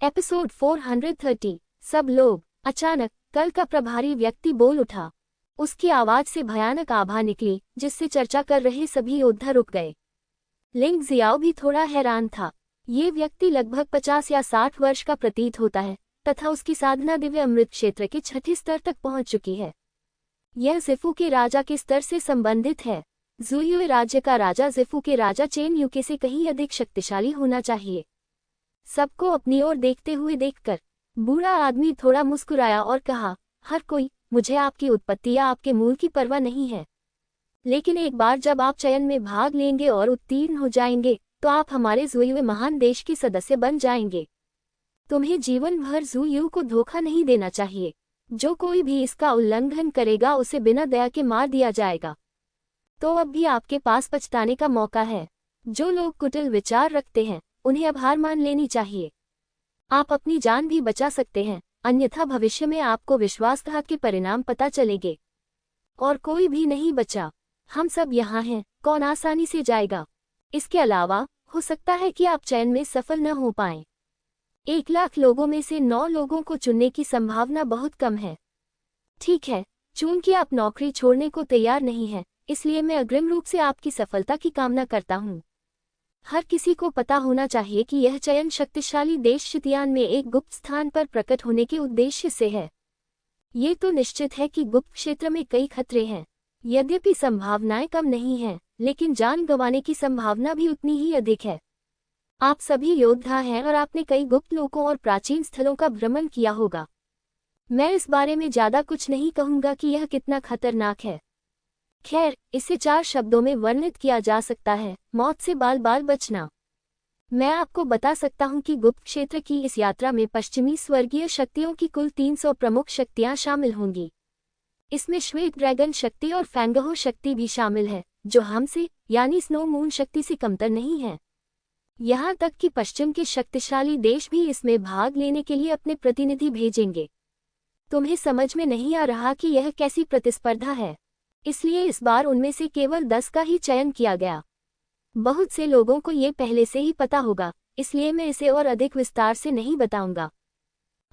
Episode 430। सब लोग। अचानक कल का प्रभारी व्यक्ति बोल उठा। उसकी आवाज से भयानक आभा निकली जिससे चर्चा कर रहे सभी योद्धा रुक गए। लिंग जियाओ भी थोड़ा हैरान था। ये व्यक्ति लगभग 50 या 60 वर्ष का प्रतीत होता है तथा उसकी साधना दिव्य अमृत क्षेत्र के 6ठी स्तर तक पहुंच चुकी है। यह ज़िफू के राजा के स्तर से संबंधित है। ज़ुयुए राज्य का राजा ज़िफू के राजा चेन यूके से कहीं अधिक शक्तिशाली होना चाहिए। सबको अपनी ओर देखते हुए देखकर बूढ़ा आदमी थोड़ा मुस्कुराया और कहा, हर कोई, मुझे आपकी उत्पत्ति या आपके मूल की परवाह नहीं है, लेकिन एक बार जब आप चयन में भाग लेंगे और उत्तीर्ण हो जाएंगे तो आप हमारे ज़ुयुए महान देश की सदस्य बन जाएंगे। तुम्हें जीवन भर ज़ुयू को धोखा नहीं देना चाहिए। जो कोई भी इसका उल्लंघन करेगा उसे बिना दया के मार दिया जाएगा। तो अब भी आपके पास पछताने का मौका है। जो लोग कुटिल विचार रखते हैं उन्हें अब हार मान लेनी चाहिए। आप अपनी जान भी बचा सकते हैं, अन्यथा भविष्य में आपको विश्वासघात के परिणाम पता चलेंगे। और कोई भी नहीं बचा। हम सब यहाँ हैं, कौन आसानी से जाएगा। इसके अलावा हो सकता है कि आप चयन में सफल न हो पाएं। 1 लाख लोगों में से 9 लोगों को चुनने की संभावना बहुत कम है। ठीक है, चूंकि आप नौकरी छोड़ने को तैयार नहीं हैं, इसलिए मैं अग्रिम रूप से आपकी सफलता की कामना करता हूँ। हर किसी को पता होना चाहिए कि यह चयन शक्तिशाली देश शितियान में एक गुप्त स्थान पर प्रकट होने के उद्देश्य से है। ये तो निश्चित है कि गुप्त क्षेत्र में कई खतरे हैं। यद्यपि संभावनाएं कम नहीं हैं, लेकिन जान गंवाने की संभावना भी उतनी ही अधिक है। आप सभी योद्धा हैं और आपने कई गुप्त लोकों और प्राचीन स्थलों का भ्रमण किया होगा। मैं इस बारे में ज्यादा कुछ नहीं कहूंगा कि यह कितना खतरनाक है। खैर, इसे 4 शब्दों में वर्णित किया जा सकता है, मौत से बाल बाल बचना। मैं आपको बता सकता हूं कि गुप्त क्षेत्र की इस यात्रा में पश्चिमी स्वर्गीय शक्तियों की कुल 300 प्रमुख शक्तियां शामिल होंगी। इसमें श्वेत ड्रैगन शक्ति और फैंगहो शक्ति भी शामिल है, जो हमसे यानी स्नो मून शक्ति से कमतर नहीं है। यहाँ तक कि पश्चिम के शक्तिशाली देश भी इसमें भाग लेने के लिए अपने प्रतिनिधि भेजेंगे। तुम्हें समझ में नहीं आ रहा कि यह कैसी प्रतिस्पर्धा है, इसलिए इस बार उनमें से केवल 10 का ही चयन किया गया। बहुत से लोगों को ये पहले से ही पता होगा, इसलिए मैं इसे और अधिक विस्तार से नहीं बताऊंगा।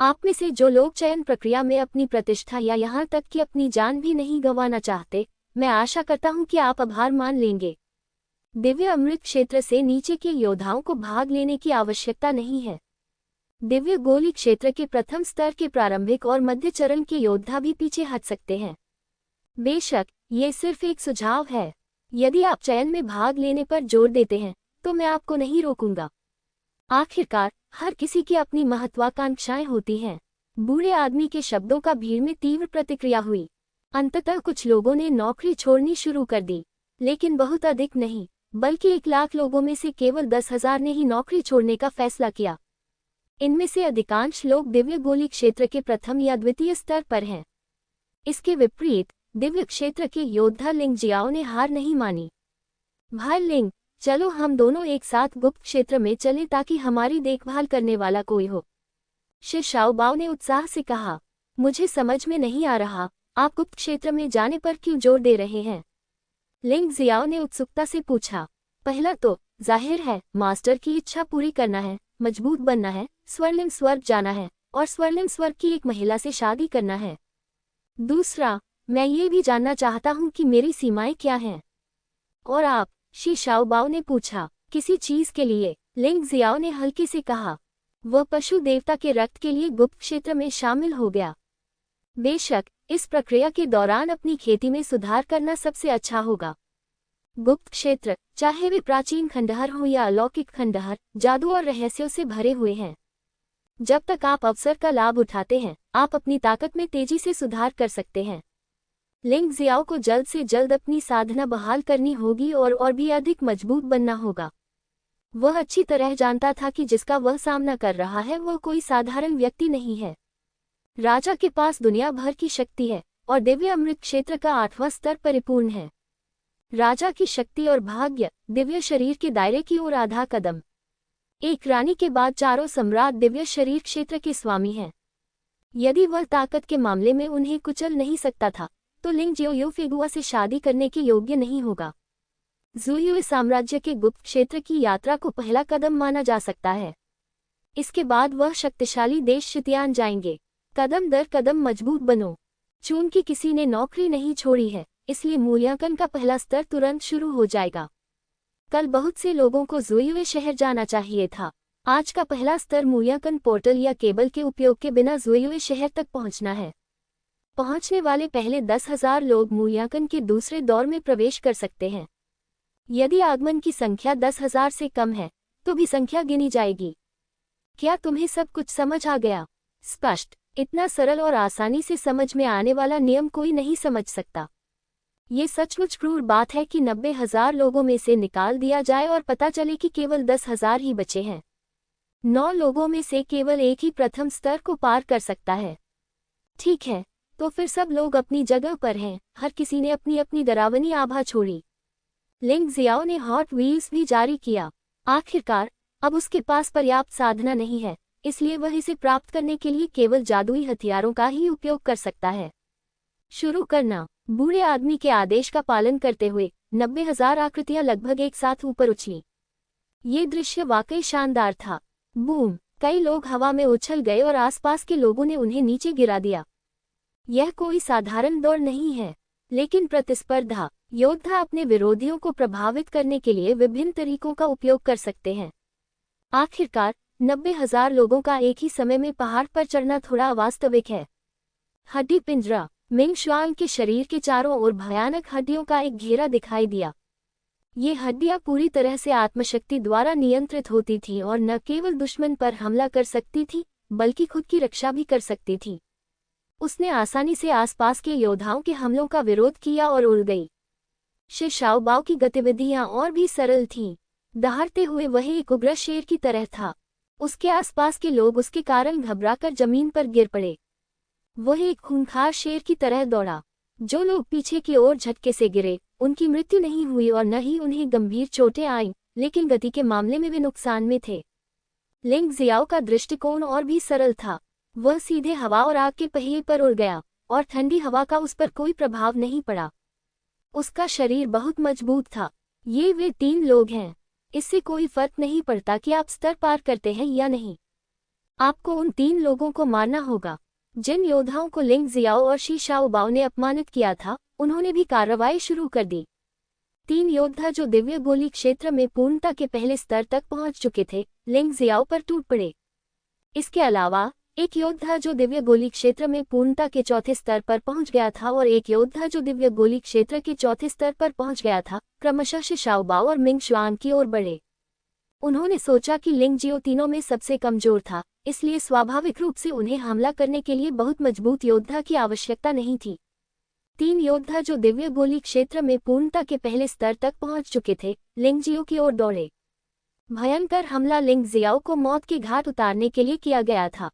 आप में से जो लोग चयन प्रक्रिया में अपनी प्रतिष्ठा या यहाँ तक कि अपनी जान भी नहीं गंवाना चाहते, मैं आशा करता हूँ कि आप अब हार मान लेंगे। दिव्य अमृत क्षेत्र से नीचे के योद्धाओं को भाग लेने की आवश्यकता नहीं है। दिव्य गोली क्षेत्र के प्रथम स्तर के प्रारंभिक और मध्य चरण के योद्धा भी पीछे हट सकते हैं। बेशक ये सिर्फ एक सुझाव है। यदि आप चयन में भाग लेने पर जोर देते हैं तो मैं आपको नहीं रोकूंगा। आखिरकार हर किसी की अपनी महत्वाकांक्षाएं होती हैं। बूढ़े आदमी के शब्दों का भीड़ में तीव्र प्रतिक्रिया हुई। अंततः कुछ लोगों ने नौकरी छोड़नी शुरू कर दी, लेकिन बहुत अधिक नहीं, बल्कि 1 लाख लोगों में से केवल 10,000 ने ही नौकरी छोड़ने का फैसला किया। इनमें से अधिकांश लोग दिव्य गोली क्षेत्र के प्रथम या द्वितीय स्तर पर हैं। इसके विपरीत दिव्य क्षेत्र के योद्धा लिंग जियाओ ने हार नहीं मानी। भाई लिंग, चलो हम दोनों एक साथ गुप्त क्षेत्र में चलें ताकि हमारी देखभाल करने वाला कोई हो। शि शाओबाओ ने उत्साह से कहा। मुझे समझ में नहीं आ रहा, आप गुप्त क्षेत्र में जाने पर क्यों जोर दे रहे हैं? लिंग जियाओ ने उत्सुकता से पूछा। पहला तो जाहिर है, मास्टर की इच्छा पूरी करना है, मजबूत बनना है, स्वर्णिम स्वर्ग जाना है और स्वर्णिम स्वर्ग की एक महिला से शादी करना है। दूसरा, मैं ये भी जानना चाहता हूँ कि मेरी सीमाएं क्या हैं। और आप? शि शाओबाओ ने पूछा। किसी चीज के लिए? लिंग जियाओ ने हल्के से कहा। वह पशु देवता के रक्त के लिए गुप्त क्षेत्र में शामिल हो गया। बेशक इस प्रक्रिया के दौरान अपनी खेती में सुधार करना सबसे अच्छा होगा। गुप्त क्षेत्र, चाहे वे प्राचीन खंडहर हो या अलौकिक खंडहर, जादू और रहस्यों से भरे हुए हैं। जब तक आप अवसर का लाभ उठाते हैं, आप अपनी ताकत में तेजी से सुधार कर सकते हैं। लिंग जियाओ को जल्द से जल्द अपनी साधना बहाल करनी होगी और भी अधिक मजबूत बनना होगा। वह अच्छी तरह जानता था कि जिसका वह सामना कर रहा है वह कोई साधारण व्यक्ति नहीं है। राजा के पास दुनिया भर की शक्ति है और दिव्य अमृत क्षेत्र का 8वां स्तर परिपूर्ण है। राजा की शक्ति और भाग्य दिव्य शरीर के दायरे की ओर आधा कदम। एक रानी के बाद चारों सम्राट दिव्य शरीर क्षेत्र के स्वामी हैं। यदि वह ताकत के मामले में उन्हें कुचल नहीं सकता था तो लिंग जियो फेगुआ से शादी करने के योग्य नहीं होगा। ज़ुयुए साम्राज्य के गुप्त क्षेत्र की यात्रा को पहला कदम माना जा सकता है। इसके बाद वह शक्तिशाली देश शितियान जाएंगे। कदम दर कदम मजबूत बनो। चूंकि किसी ने नौकरी नहीं छोड़ी है, इसलिए मूल्यांकन का पहला स्तर तुरंत शुरू हो जाएगा। कल बहुत से लोगों को ज़ुइवे शहर जाना चाहिए था। आज का पहला स्तर मूल्यांकन पोर्टल या केबल के उपयोग के बिना ज़ुइवे शहर तक पहुंचना है। पहुंचने वाले पहले 10,000 लोग मूल्यांकन के दूसरे दौर में प्रवेश कर सकते हैं। यदि आगमन की संख्या 10,000 से कम है, तो भी संख्या गिनी जाएगी। क्या तुम्हें सब कुछ समझ आ गया? स्पष्ट, इतना सरल और आसानी से समझ में आने वाला नियम कोई नहीं समझ सकता। ये सचमुच क्रूर बात है कि 90,000 लोगों में से निकाल दिया जाए और पता चले कि केवल 10,000 ही बचे हैं। 9 लोगों में से केवल एक ही प्रथम स्तर को पार कर सकता है। ठीक है, तो फिर सब लोग अपनी जगह पर हैं। हर किसी ने अपनी अपनी डरावनी आभा छोड़ी। लिंग जियाओ ने हॉट व्हील्स भी जारी किया। आखिरकार अब उसके पास पर्याप्त साधना नहीं है, इसलिए वह इसे प्राप्त करने के लिए केवल जादुई हथियारों का ही उपयोग कर सकता है। शुरू करना। बूढ़े आदमी के आदेश का पालन करते हुए 90,000 आकृतियां लगभग एक साथ ऊपर उछली। ये दृश्य वाकई शानदार था। बूम! कई लोग हवा में उछल गए और आसपास के लोगों ने उन्हें नीचे गिरा दिया। यह कोई साधारण दौड़ नहीं है, लेकिन प्रतिस्पर्धा। योद्धा अपने विरोधियों को प्रभावित करने के लिए विभिन्न तरीकों का उपयोग कर सकते हैं। आखिरकार 90,000 लोगों का एक ही समय में पहाड़ पर चढ़ना थोड़ा अवास्तविक है। हड्डी पिंजरा। मिंग शुआंग के शरीर के चारों ओर भयानक हड्डियों का एक घेरा दिखाई दिया। ये हड्डियां पूरी तरह से आत्मशक्ति द्वारा नियंत्रित होती थीं और न केवल दुश्मन पर हमला कर सकती थी, बल्कि खुद की रक्षा भी कर सकती थी। उसने आसानी से आसपास के योद्धाओं के हमलों का विरोध किया और उड़ गई। शि शाओबाओ की गतिविधियां और भी सरल थीं। दहाड़ते हुए वह एक उग्र शेर की तरह था। उसके आसपास के लोग उसके कारण घबराकर जमीन पर गिर पड़े। वह एक खूंखार शेर की तरह दौड़ा। जो लोग पीछे की ओर झटके से गिरे, उनकी मृत्यु नहीं हुई और न ही उन्हें गंभीर चोटें आईं, लेकिन गति के मामले में वे नुकसान में थे। लिंग जियाओ का दृष्टिकोण और भी सरल था। वह सीधे हवा और आग के पहिए पर उड़ गया, और ठंडी हवा का उस पर कोई प्रभाव नहीं पड़ा। उसका शरीर बहुत मजबूत था। ये वे 3 लोग हैं। इससे कोई फर्क नहीं पड़ता कि आप स्तर पार करते हैं या नहीं। आपको उन 3 लोगों को मारना होगा। जिन योद्धाओं को लिंग जियाओ और शि शाओबाओ ने अपमानित किया था, उन्होंने भी कार्रवाई शुरू कर दी। 3 योद्धा जो दिव्य गोली क्षेत्र में पूर्णता के पहले स्तर तक पहुंच चुके थे, लिंग जियाओ पर टूट पड़े। इसके अलावा एक योद्धा जो दिव्य गोली क्षेत्र में पूर्णता के चौथे स्तर पर पहुंच गया था और एक योद्धा जो दिव्य गोली क्षेत्र के चौथे स्तर पर पहुंच गया था, क्रमशः शि शाओबाओ और मिंग शुआंग की ओर बढ़े। उन्होंने सोचा कि लिंग जियो तीनों में सबसे कमजोर था, इसलिए स्वाभाविक रूप से उन्हें हमला करने के लिए बहुत मजबूत योद्धा की आवश्यकता नहीं थी। 3 योद्धा जो दिव्य गोली क्षेत्र में पूर्णता के पहले स्तर तक पहुंच चुके थे, लिंग जियो की ओर दौड़े। भयंकर हमला लिंग जियाओ को मौत के घाट उतारने के लिए किया गया था।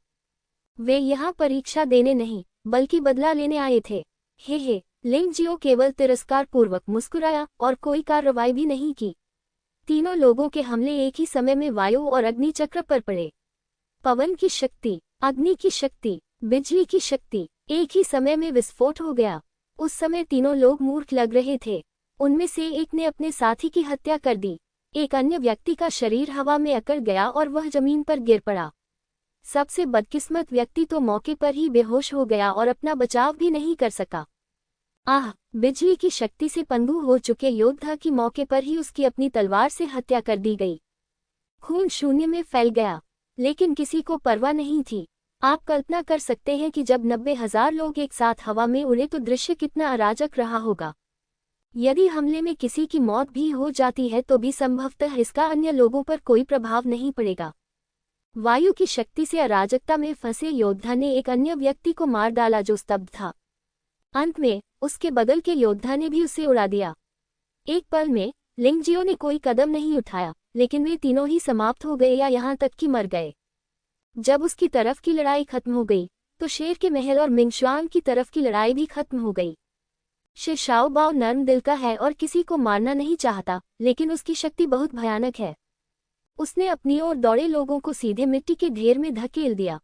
वे यहाँ परीक्षा देने नहीं, बल्कि बदला लेने आए थे। हे, लिंग जियो केवल तिरस्कारपूर्वक मुस्कुराया और कोई कार्रवाई भी नहीं की। तीनों लोगों के हमले एक ही समय में वायु और अग्नि चक्र पर पड़े। पवन की शक्ति, अग्नि की शक्ति, बिजली की शक्ति, एक ही समय में विस्फोट हो गया। उस समय तीनों लोग मूर्ख लग रहे थे। उनमें से एक ने अपने साथी की हत्या कर दी। एक अन्य व्यक्ति का शरीर हवा में अकड़ गया और वह जमीन पर गिर पड़ा। सबसे बदकिस्मत व्यक्ति तो मौके पर ही बेहोश हो गया और अपना बचाव भी नहीं कर सका। आह! बिजली की शक्ति से पंगु हो चुके योद्धा की मौके पर ही उसकी अपनी तलवार से हत्या कर दी गई। खून शून्य में फैल गया, लेकिन किसी को परवाह नहीं थी। आप कल्पना कर सकते हैं कि जब 90,000 लोग एक साथ हवा में उड़े तो दृश्य कितना अराजक रहा होगा। यदि हमले में किसी की मौत भी हो जाती है तो भी संभवतः इसका अन्य लोगों पर कोई प्रभाव नहीं पड़ेगा। वायु की शक्ति से अराजकता में फंसे योद्धा ने एक अन्य व्यक्ति को मार डाला जो स्तब्ध था। अंत में उसके बगल के योद्धा ने भी उसे उड़ा दिया। एक पल में लिंग जियो ने कोई कदम नहीं उठाया, लेकिन वे तीनों ही समाप्त हो गए या यहाँ तक कि मर गए। जब उसकी तरफ की लड़ाई खत्म हो गई, तो शेर के महल और मिंग शुआंग की तरफ की लड़ाई भी खत्म हो गई। शि शाओबाओ नर्म दिल का है और किसी को मारना नहीं चाहता, लेकिन उसकी शक्ति बहुत भयानक है। उसने अपनी ओर दौड़े लोगों को सीधे मिट्टी के ढेर में धकेल दिया।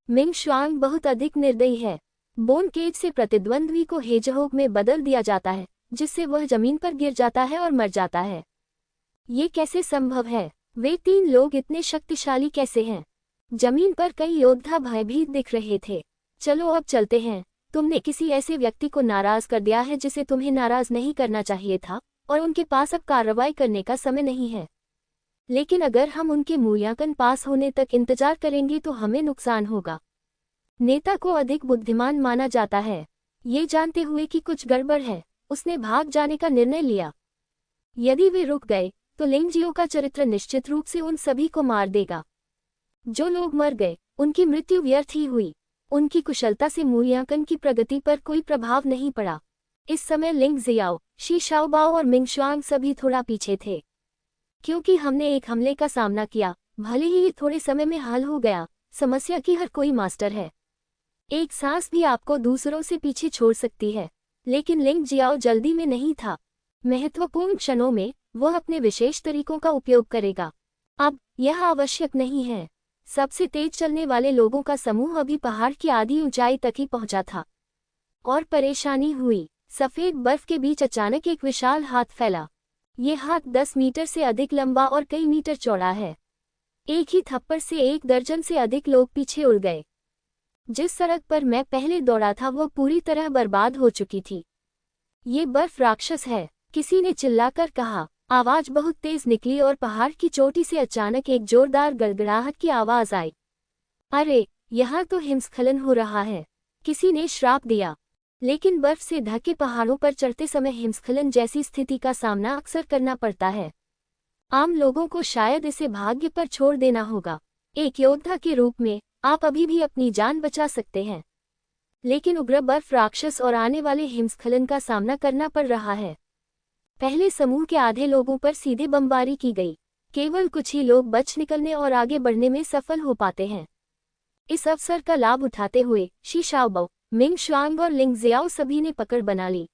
मिंग शुआंग बहुत अधिक निर्दयी है। बोन केज से प्रतिद्वंद्वी को हेजहोग में बदल दिया जाता है, जिससे वह जमीन पर गिर जाता है और मर जाता है। ये कैसे संभव है? वे 3 लोग इतने शक्तिशाली कैसे हैं? जमीन पर कई योद्धा भयभीत दिख रहे थे। चलो अब चलते हैं। तुमने किसी ऐसे व्यक्ति को नाराज कर दिया है जिसे तुम्हें नाराज नहीं करना चाहिए था, और उनके पास अब कार्रवाई करने का समय नहीं है। लेकिन अगर हम उनके मूल्यांकन पास होने तक इंतजार करेंगे तो हमें नुकसान होगा। नेता को अधिक बुद्धिमान माना जाता है। ये जानते हुए कि कुछ गड़बड़ है, उसने भाग जाने का निर्णय लिया। यदि वे रुक गए तो लिंगजियो का चरित्र निश्चित रूप से उन सभी को मार देगा। जो लोग मर गए उनकी मृत्यु व्यर्थ ही हुई। उनकी कुशलता से मूल्यांकन की प्रगति पर कोई प्रभाव नहीं पड़ा। इस समय लिंग जियाओ, शी शाओबाओ और मिंग शुआंग सभी थोड़ा पीछे थे। क्योंकि हमने एक हमले का सामना किया, भले ही ये थोड़े समय में हल हो गया, समस्या की हर कोई मास्टर है। एक सांस भी आपको दूसरों से पीछे छोड़ सकती है। लेकिन लिंग जियाओ जल्दी में नहीं था। महत्वपूर्ण क्षणों में वह अपने विशेष तरीकों का उपयोग करेगा। अब यह आवश्यक नहीं है। सबसे तेज चलने वाले लोगों का समूह अभी पहाड़ की आधी ऊंचाई तक ही पहुंचा था और परेशानी हुई। सफेद बर्फ के बीच अचानक एक विशाल हाथ फैला। ये हाथ 10 मीटर से अधिक लंबा और कई मीटर चौड़ा है। एक ही थप्पड़ से 1 दर्जन से अधिक लोग पीछे उड़ गए। जिस सड़क पर मैं पहले दौड़ा था वह पूरी तरह बर्बाद हो चुकी थी। ये बर्फ राक्षस है, किसी ने चिल्लाकर कहा। आवाज बहुत तेज निकली और पहाड़ की चोटी से अचानक एक जोरदार गड़गड़ाहट की आवाज आई। अरे, यहाँ तो हिमस्खलन हो रहा है, किसी ने श्राप दिया। लेकिन बर्फ से ढके पहाड़ों पर चढ़ते समय हिमस्खलन जैसी स्थिति का सामना अक्सर करना पड़ता है। आम लोगों को शायद इसे भाग्य पर छोड़ देना होगा। एक योद्धा के रूप में आप अभी भी अपनी जान बचा सकते हैं, लेकिन उग्र बर्फ राक्षस और आने वाले हिमस्खलन का सामना करना पड़ रहा है। पहले समूह के आधे लोगों पर सीधे बमबारी की गई। केवल कुछ ही लोग बच निकलने और आगे बढ़ने में सफल हो पाते हैं। इस अवसर का लाभ उठाते हुए शी शाओबाओ, मिंग शुआंग और लिंग जियाओ सभी ने पकड़ बना ली।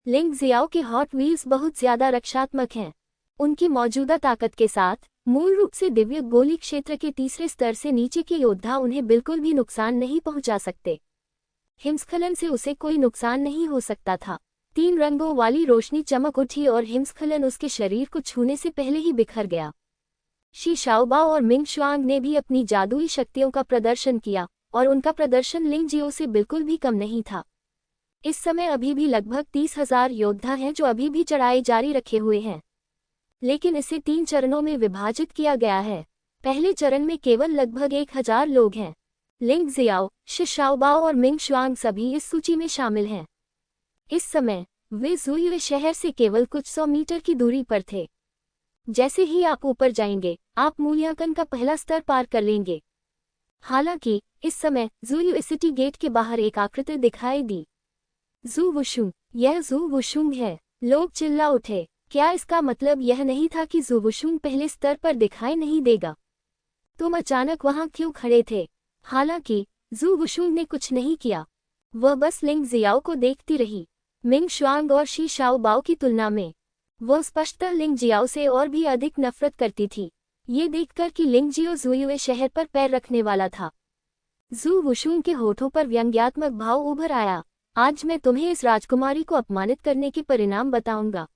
लिंग जियाओ के हॉट व्हील्स बहुत ज्यादा रक्षात्मक हैं। उनकी मौजूदा ताकत के साथ मूल रूप से दिव्य गोली क्षेत्र के तीसरे स्तर से नीचे के योद्धा उन्हें बिल्कुल भी नुकसान नहीं पहुंचा सकते। हिमस्खलन से उसे कोई नुकसान नहीं हो सकता था। 3 रंगों वाली रोशनी चमक उठी और हिमस्खलन उसके शरीर को छूने से पहले ही बिखर गया। शी शाओबाओ और मिंग शुआंग ने भी अपनी जादुई शक्तियों का प्रदर्शन किया, और उनका प्रदर्शन लिंगजियो से बिल्कुल भी कम नहीं था। इस समय अभी भी लगभग 30,000 योद्धा हैं जो अभी भी चढ़ाई जारी रखे हुए हैं, लेकिन इसे 3 चरणों में विभाजित किया गया है। पहले चरण में केवल लगभग 1000 लोग हैं। लिंग जियाओ, शी शाओबाओ और मिंग शुआंग सभी इस सूची में शामिल हैं। इस समय वे ज़ुयुए शहर से केवल कुछ 100 मीटर की दूरी पर थे। जैसे ही आप ऊपर जाएंगे, आप मूल्यांकन का पहला स्तर पार कर लेंगे। हालांकि इस समय ज़ुयुए सिटी गेट के बाहर एक आकृति दिखाई दी। ज़ू वुशुंग, यह ज़ू वुशुंग है। लोग चिल्ला उठे। क्या इसका मतलब यह नहीं था कि ज़ू वुशुंग पहले स्तर पर दिखाई नहीं देगा? तुम अचानक वहां क्यों खड़े थे? हालांकि ज़ू वुशुंग ने कुछ नहीं किया। वह बस लिंग जियाओ को देखती रही। मिंग शुआंग और शी शाओबाओ की तुलना में वह स्पष्टतः लिंग जियाओ से और भी अधिक नफरत करती थी, ये देखकर कि लिंगजियो ज़ुयुए शहर पर पैर रखने वाला था। ज़ू वुशुंग के होठों पर व्यंग्यात्मक भाव उभर आया। आज मैं तुम्हें इस राजकुमारी को अपमानित करने के परिणाम बताऊंगा।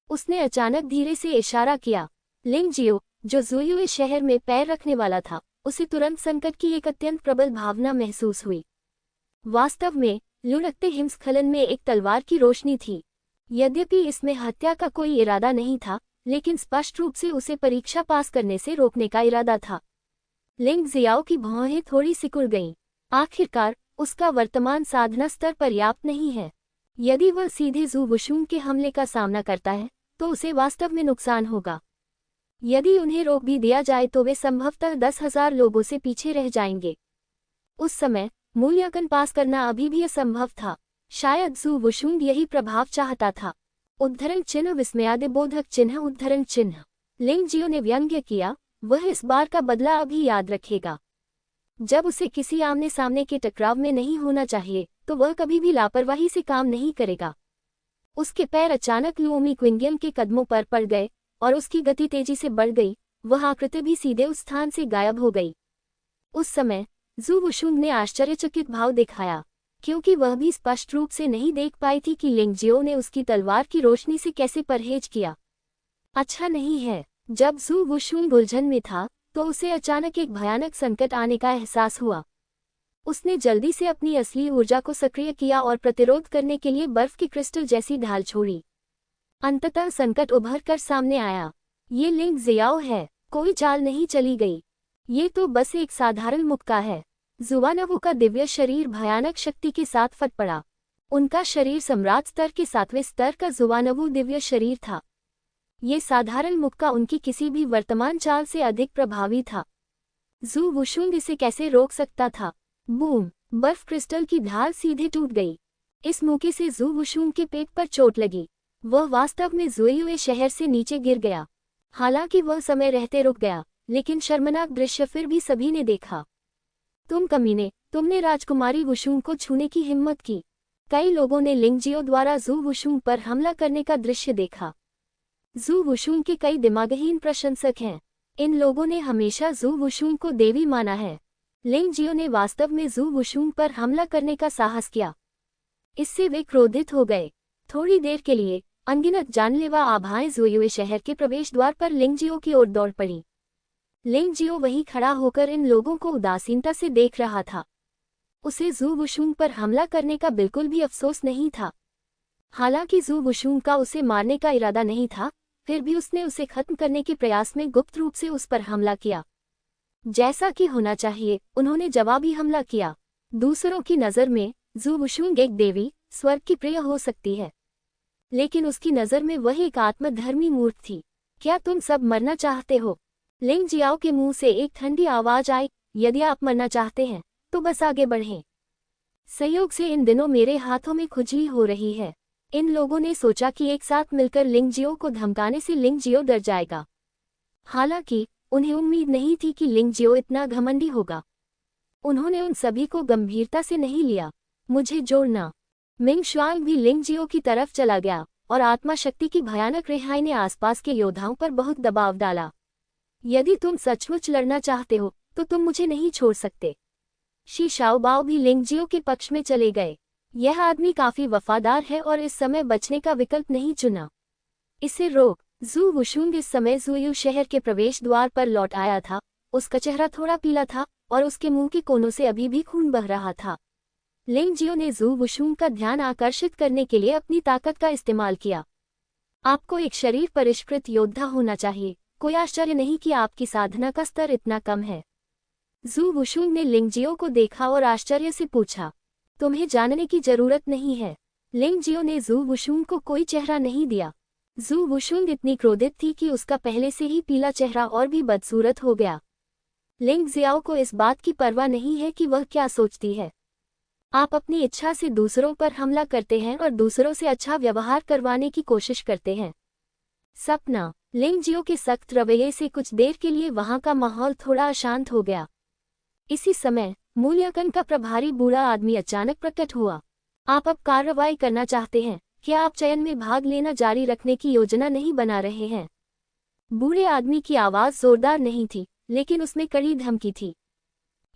उसने अचानक धीरे से इशारा किया। लिंगजियो, जो ज़ुयुए शहर में पैर रखने वाला था, उसे तुरंत संकट की एक अत्यंत प्रबल भावना महसूस हुई। वास्तव में लुढ़कते हिमस्खलन में एक तलवार की रोशनी थी। यद्यपि इसमें हत्या का कोई इरादा नहीं था, लेकिन स्पष्ट रूप से उसे परीक्षा पास करने से रोकने का इरादा था। लिंग जियाओ की भौहें थोड़ी सिकुड़ गईं। आखिरकार उसका वर्तमान साधना स्तर पर्याप्त नहीं है। यदि वह सीधे ज़ू वुशुंग के हमले का सामना करता है तो उसे वास्तव में नुकसान होगा। यदि उन्हें रोक भी दिया जाए तो वे संभवतः 10,000 लोगों से पीछे रह जाएंगे। उस समय मूल्यांकन पास करना अभी भी असंभव था। शायद ज़ू वुशुंग यही प्रभाव चाहता था। उद्धरण चिन्ह, विस्मयादिबोधक चिन्ह, उद्धरण चिन्ह। लिंगजियो ने व्यंग्य किया। वह इस बार का बदला अभी याद रखेगा। जब उसे किसी आमने सामने के टकराव में नहीं होना चाहिए तो वह कभी भी लापरवाही से काम नहीं करेगा। उसके पैर अचानक लुओमी क्विंगियम के कदमों पर पड़ गए और उसकी गति तेजी से बढ़ गई। वह आकृति भी सीधे उस स्थान से गायब हो गई। उस समय ज़ू वुशुंग ने आश्चर्यचकित भाव दिखाया, क्योंकि वह भी स्पष्ट रूप से नहीं देख पाई थी कि लिंगजियो ने उसकी तलवार की रोशनी से कैसे परहेज किया। अच्छा नहीं है। जब ज़ू वुशुंग उलझन में था तो उसे अचानक एक भयानक संकट आने का एहसास हुआ। उसने जल्दी से अपनी असली ऊर्जा को सक्रिय किया और प्रतिरोध करने के लिए बर्फ की क्रिस्टल जैसी ढाल छोड़ी। अंततः संकट उभर कर सामने आया। ये लिंग जियाओ है, कोई चाल नहीं चली गई। ये तो बस एक साधारण मुक्का है। जुवानवू का दिव्य शरीर भयानक शक्ति के साथ फट पड़ा। उनका शरीर सम्राट स्तर के 7वें स्तर का जुवानवू दिव्य शरीर था। ये साधारण मुक्का उनकी किसी भी वर्तमान चाल से अधिक प्रभावी था। जू वुशुंग इसे कैसे रोक सकता था? बूम! बर्फ क्रिस्टल की ढाल सीधे टूट गई। इस मौके से जू वुशुंग के पेट पर चोट लगी। वह वास्तव में जुएयुए शहर से नीचे गिर गया। हालांकि वह समय रहते रुक गया, लेकिन शर्मनाक दृश्य फिर भी सभी ने देखा। तुम कमीने, तुमने राजकुमारी वुशुंग को छूने की हिम्मत की। कई लोगों ने लिंगजियो द्वारा जू वुशुंग पर हमला करने का दृश्य देखा। जू वुशुंग के कई दिमागहीन प्रशंसक हैं। इन लोगों ने हमेशा जू वुशुंग को देवी माना है। लिंगजियो ने वास्तव में जू वुशुंग पर हमला करने का साहस किया। इससे वे क्रोधित हो गए। थोड़ी देर के लिए अनगिनत जानलेवा आभाएं जुएयुए शहर के प्रवेश द्वार पर लिंगजियो की ओर दौड़ पड़ी। लिंगजियो वहीं खड़ा होकर इन लोगों को उदासीनता से देख रहा था। उसे जू वुशुंग पर हमला करने का बिल्कुल भी अफसोस नहीं था। हालांकि जू वुशुंग का उसे मारने का इरादा नहीं था, फिर भी उसने उसे खत्म करने के प्रयास में गुप्त रूप से उस पर हमला किया। जैसा कि होना चाहिए, उन्होंने जवाबी हमला किया। दूसरों की नज़र में जू वुशुंग एक देवी, स्वर्ग की प्रिय हो सकती है, लेकिन उसकी नज़र में वह एक आत्मधर्मी मूर्ख थी। क्या तुम सब मरना चाहते हो? लिंग जियाओ के मुंह से एक ठंडी आवाज आई। यदि आप मरना चाहते हैं तो बस आगे बढ़ें। संयोग से इन दिनों मेरे हाथों में खुजली हो रही है। इन लोगों ने सोचा कि एक साथ मिलकर लिंगजियो को धमकाने से लिंगजियो डर जाएगा। हालांकि उन्हें उम्मीद नहीं थी कि लिंगजियो इतना घमंडी होगा। उन्होंने उन सभी को गंभीरता से नहीं लिया। मुझे जोड़ना। मिंग शुआंग भी लिंगजियो की तरफ चला गया और आत्मा शक्ति की भयानक रिहाई ने आसपास के योद्धाओं पर बहुत दबाव डाला। यदि तुम सचमुच लड़ना चाहते हो तो तुम मुझे नहीं छोड़ सकते। शी शाओबाओ भी लिंगजियो के पक्ष में चले गए। यह आदमी काफी वफादार है और इस समय बचने का विकल्प नहीं चुना। इसे रोक। जू वुशुंग इस समय जुयू शहर के प्रवेश द्वार पर लौट आया था। उसका चेहरा थोड़ा पीला था और उसके मुंह के कोनों से अभी भी खून बह रहा था। लिंगजियो ने जू वुशुंग का ध्यान आकर्षित करने के लिए अपनी ताकत का इस्तेमाल किया। आपको एक शरीर परिष्कृत योद्धा होना चाहिए। कोई आश्चर्य नहीं कि आपकी साधना का स्तर इतना कम है। जू वुशुंग ने लिंगजियो को देखा और आश्चर्य से पूछा, तुम्हें जानने की जरूरत नहीं है। लिंगजियो ने जू वुशुंग को कोई चेहरा नहीं दिया। जू वुशुंग इतनी क्रोधित थी कि उसका पहले से ही पीला चेहरा और भी बदसूरत हो गया। लिंगजियाओ को इस बात की परवाह नहीं है कि वह क्या सोचती है। आप अपनी इच्छा से दूसरों पर हमला करते हैं और दूसरों से अच्छा व्यवहार करवाने की कोशिश करते हैं। सपना। लिंगजियो के सख्त रवैये से कुछ देर के लिए वहां का माहौल थोड़ा अशांत हो गया। इसी समय मूल्यांकन का प्रभारी बूढ़ा आदमी अचानक प्रकट हुआ। आप अब कार्रवाई करना चाहते हैं? क्या आप चयन में भाग लेना जारी रखने की योजना नहीं बना रहे हैं? बूढ़े आदमी की आवाज जोरदार नहीं थी, लेकिन उसमें कड़ी धमकी थी।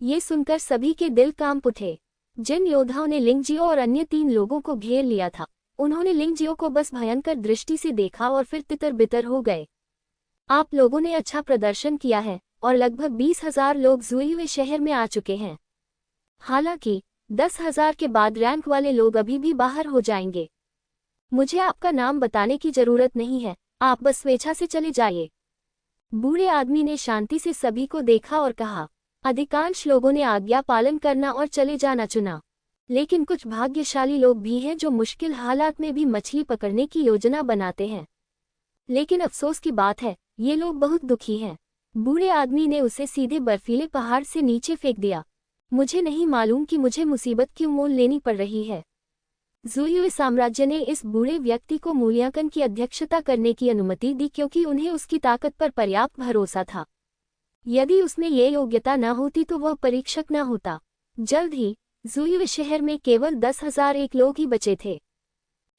ये सुनकर सभी के दिल कांप उठे। जिन योद्धाओं ने लिंगजियो और अन्य 3 लोगों को घेर लिया था, उन्होंने लिंगजियो को बस भयंकर दृष्टि से देखा और फिर तितर बितर हो गए। आप लोगों ने अच्छा प्रदर्शन किया है और लगभग 20,000 लोग जुएयुए शहर में आ चुके हैं। हालांकि 10,000 के बाद रैंक वाले लोग अभी भी बाहर हो जाएंगे। मुझे आपका नाम बताने की जरूरत नहीं है, आप बस स्वेच्छा से चले जाइए। बूढ़े आदमी ने शांति से सभी को देखा और कहा। अधिकांश लोगों ने आज्ञा पालन करना और चले जाना चुना, लेकिन कुछ भाग्यशाली लोग भी हैं जो मुश्किल हालात में भी मछली पकड़ने की योजना बनाते हैं। लेकिन अफसोस की बात है, ये लोग बहुत दुखी हैं। बूढ़े आदमी ने उसे सीधे बर्फीले पहाड़ से नीचे फेंक दिया। मुझे नहीं मालूम कि मुझे मुसीबत क्यों मोल लेनी पड़ रही है। जुएयुए साम्राज्य ने इस बूढ़े व्यक्ति को मूल्यांकन की अध्यक्षता करने की अनुमति दी क्योंकि उन्हें उसकी ताकत पर पर्याप्त भरोसा था। यदि उसमें ये योग्यता न होती तो वह परीक्षक न होता। जल्द ही जुएयुए शहर में केवल 10,001 लोग ही बचे थे।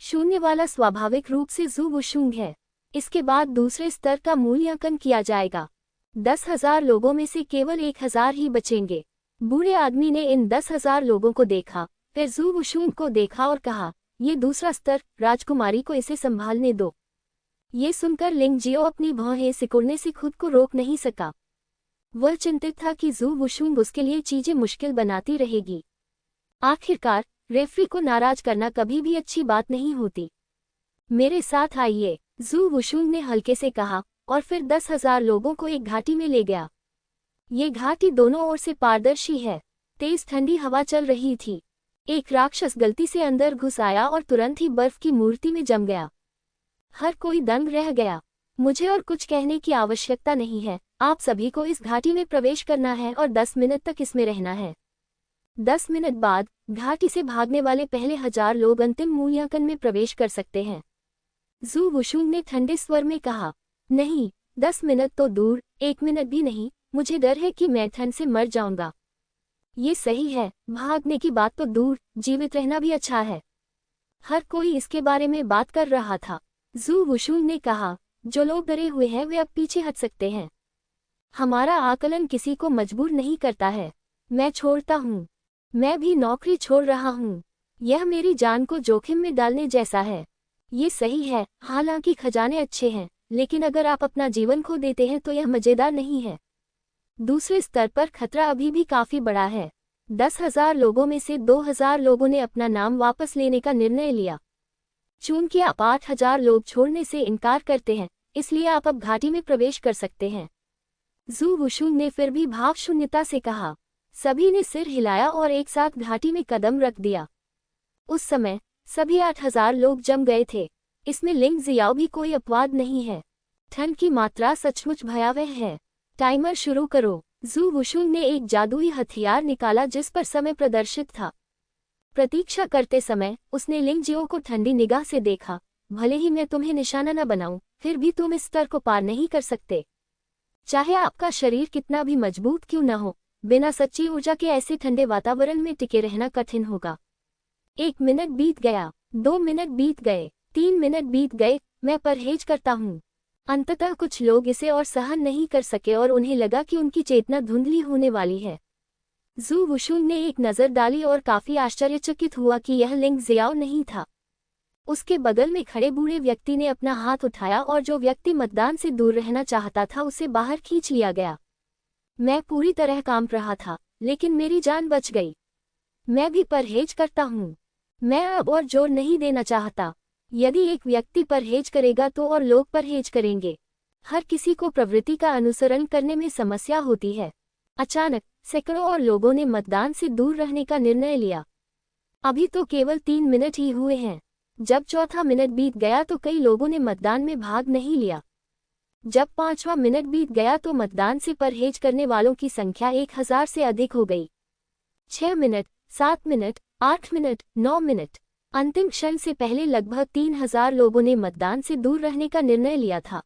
शून्य वाला स्वाभाविक रूप से जू वुशुंग है। इसके बाद दूसरे स्तर का मूल्यांकन किया जाएगा। 10,000 लोगों में से केवल 1,000 ही बचेंगे। बूढ़े आदमी ने इन 10,000 लोगों को देखा, फिर जू वुशुंग को देखा और कहा, ये दूसरा स्तर, राजकुमारी को इसे संभालने दो। ये सुनकर लिंगजियो अपनी भौहें सिकुड़ने से खुद को रोक नहीं सका। वह चिंतित था कि ज़ू वुशुंग उसके लिए चीजें मुश्किल बनाती रहेगी। आखिरकार रेफरी को नाराज करना कभी भी अच्छी बात नहीं होती। मेरे साथ आइए, ज़ू वुशुंग ने हल्के से कहा और फिर 10,000 लोगों को एक घाटी में ले गया। ये घाटी दोनों ओर से पारदर्शी है। तेज ठंडी हवा चल रही थी। एक राक्षस गलती से अंदर घुस आया और तुरंत ही बर्फ की मूर्ति में जम गया। हर कोई दंग रह गया। मुझे और कुछ कहने की आवश्यकता नहीं है, आप सभी को इस घाटी में प्रवेश करना है और 10 मिनट तक इसमें रहना है। 10 मिनट बाद घाटी से भागने वाले पहले 1000 लोग अंतिम मूल्यांकन में प्रवेश कर सकते हैं। ज़ू वुशुंग ने ठंडे स्वर में कहा, नहीं, 10 मिनट तो दूर, 1 मिनट भी नहीं, मुझे डर है कि मैं ठंड से मर जाऊंगा। ये सही है, भागने की बात तो दूर, जीवित रहना भी अच्छा है। हर कोई इसके बारे में बात कर रहा था। ज़ू वुशुंग ने कहा, जो लोग डरे हुए हैं वे अब पीछे हट सकते हैं। हमारा आकलन किसी को मजबूर नहीं करता है। मैं छोड़ता हूँ। मैं भी नौकरी छोड़ रहा हूँ। यह मेरी जान को जोखिम में डालने जैसा है। ये सही है, हालांकि खजाने अच्छे हैं, लेकिन अगर आप अपना जीवन खो देते हैं तो यह मजेदार नहीं है। दूसरे स्तर पर खतरा अभी भी काफी बड़ा है। 10,000 लोगों में से 2,000 लोगों ने अपना नाम वापस लेने का निर्णय लिया। चूंकि आप 8,000 लोग छोड़ने से इनकार करते हैं, इसलिए आप अब घाटी में प्रवेश कर सकते हैं। ज़ू वुशुंग ने फिर भी भावशून्यता से कहा। सभी ने सिर हिलाया और एक साथ घाटी में कदम रख दिया। उस समय सभी 8,000 लोग जम गए थे। इसमें लिंग जियाओ भी कोई अपवाद नहीं है। ठंड की मात्रा सचमुच भयावह है। टाइमर शुरू करो। ज़ू वुशुंग ने एक जादुई हथियार निकाला जिस पर समय प्रदर्शित था। प्रतीक्षा करते समय उसने लिंग जियो को ठंडी निगाह से देखा। भले ही मैं तुम्हें निशाना न बनाऊं, फिर भी तुम इस स्तर को पार नहीं कर सकते। चाहे आपका शरीर कितना भी मजबूत क्यों न हो, बिना सच्ची ऊर्जा के ऐसे ठंडे वातावरण में टिके रहना कठिन होगा। 1 मिनट बीत गया, 2 मिनट बीत गए, 3 मिनट बीत गए, मैं परहेज करता हूँ। अंततः कुछ लोग इसे और सहन नहीं कर सके और उन्हें लगा कि उनकी चेतना धुंधली होने वाली है। ज़ू वुशुंग ने एक नज़र डाली और काफी आश्चर्यचकित हुआ कि यह लिंग जियाओ नहीं था। उसके बगल में खड़े बूढ़े व्यक्ति ने अपना हाथ उठाया और जो व्यक्ति मतदान से दूर रहना चाहता था उसे बाहर खींच लिया गया। मैं पूरी तरह कांप रहा था, लेकिन मेरी जान बच गई। मैं भी परहेज करता हूँ। मैं अब और जोर नहीं देना चाहता। यदि एक व्यक्ति परहेज करेगा तो और लोग परहेज करेंगे। हर किसी को प्रवृत्ति का अनुसरण करने में समस्या होती है। अचानक सैकड़ों और लोगों ने मतदान से दूर रहने का निर्णय लिया। अभी तो केवल 3 मिनट ही हुए हैं। जब चौथा मिनट बीत गया तो कई लोगों ने मतदान में भाग नहीं लिया। जब 5वां मिनट बीत गया तो मतदान से परहेज करने वालों की संख्या 1000 से अधिक हो गई। 6 मिनट, 7 मिनट, 8 मिनट, 9 मिनट। अंतिम क्षण से पहले लगभग 3000 लोगों ने मतदान से दूर रहने का निर्णय लिया था।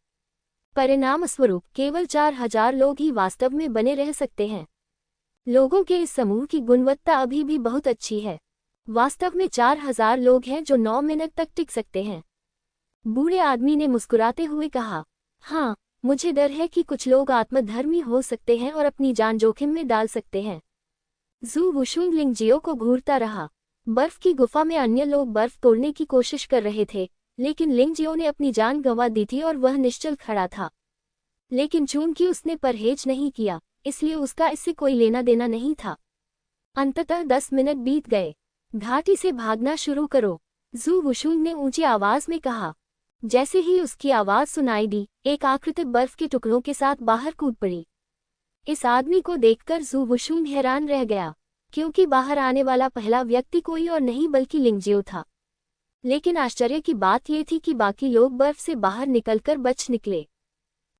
परिणामस्वरूप केवल 4000 लोग ही वास्तव में बने रह सकते हैं। लोगों के इस समूह की गुणवत्ता अभी भी बहुत अच्छी है। वास्तव में 4000 लोग हैं जो 9 मिनट तक टिक सकते हैं। बूढ़े आदमी ने मुस्कुराते हुए कहा, हाँ, मुझे डर है कि कुछ लोग आत्मधर्मी हो सकते हैं और अपनी जान जोखिम में डाल सकते हैं। ज़ू वुशुंग लिंग जियो को घूरता रहा। बर्फ की गुफा में अन्य लोग बर्फ तोड़ने की कोशिश कर रहे थे, लेकिन लिंग जियो ने अपनी जान गंवा दी थी और वह निश्चल खड़ा था। लेकिन चूंकि उसने परहेज नहीं किया, इसलिए उसका इससे कोई लेना देना नहीं था। अंततः 10 मिनट बीत गए। घाटी से भागना शुरू करो, ज़ू वुशुंग ने ऊंची आवाज में कहा। जैसे ही उसकी आवाज सुनाई दी, एक आकृति बर्फ के टुकड़ों के साथ बाहर कूद पड़ी। इस आदमी को देखकर ज़ू वुशुंग हैरान रह गया, क्योंकि बाहर आने वाला पहला व्यक्ति कोई और नहीं बल्कि लिंग जियो था। लेकिन आश्चर्य की बात यह थी कि बाकी लोग बर्फ से बाहर निकलकर बच निकले,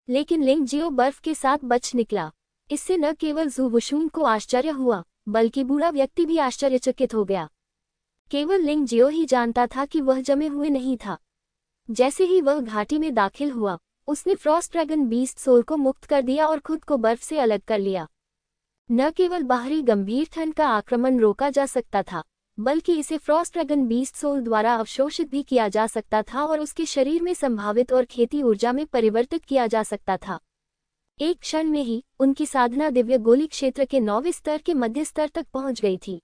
लेकिन लिंग जियो बर्फ के साथ बच निकला। इससे न केवल ज़ू वुशुंग को आश्चर्य हुआ, बल्कि बूढ़ा व्यक्ति भी आश्चर्यचकित हो गया। केवल लिंग जियो ही जानता था कि वह जमे हुए नहीं था। जैसे ही वह घाटी में दाखिल हुआ, उसने फ्रॉस्ट ड्रैगन बीस्ट सोल को मुक्त कर दिया और खुद को बर्फ से अलग कर लिया। न केवल बाहरी गंभीर ठंड का आक्रमण रोका जा सकता था, बल्कि इसे फ्रॉस्ट ड्रैगन बीस्ट सोल द्वारा अवशोषित भी किया जा सकता था और उसके शरीर में संभावित और खेती ऊर्जा में परिवर्तित किया जा सकता था। एक क्षण में ही उनकी साधना दिव्य गोली क्षेत्र के 9वें स्तर के मध्य स्तर तक पहुंच गई थी।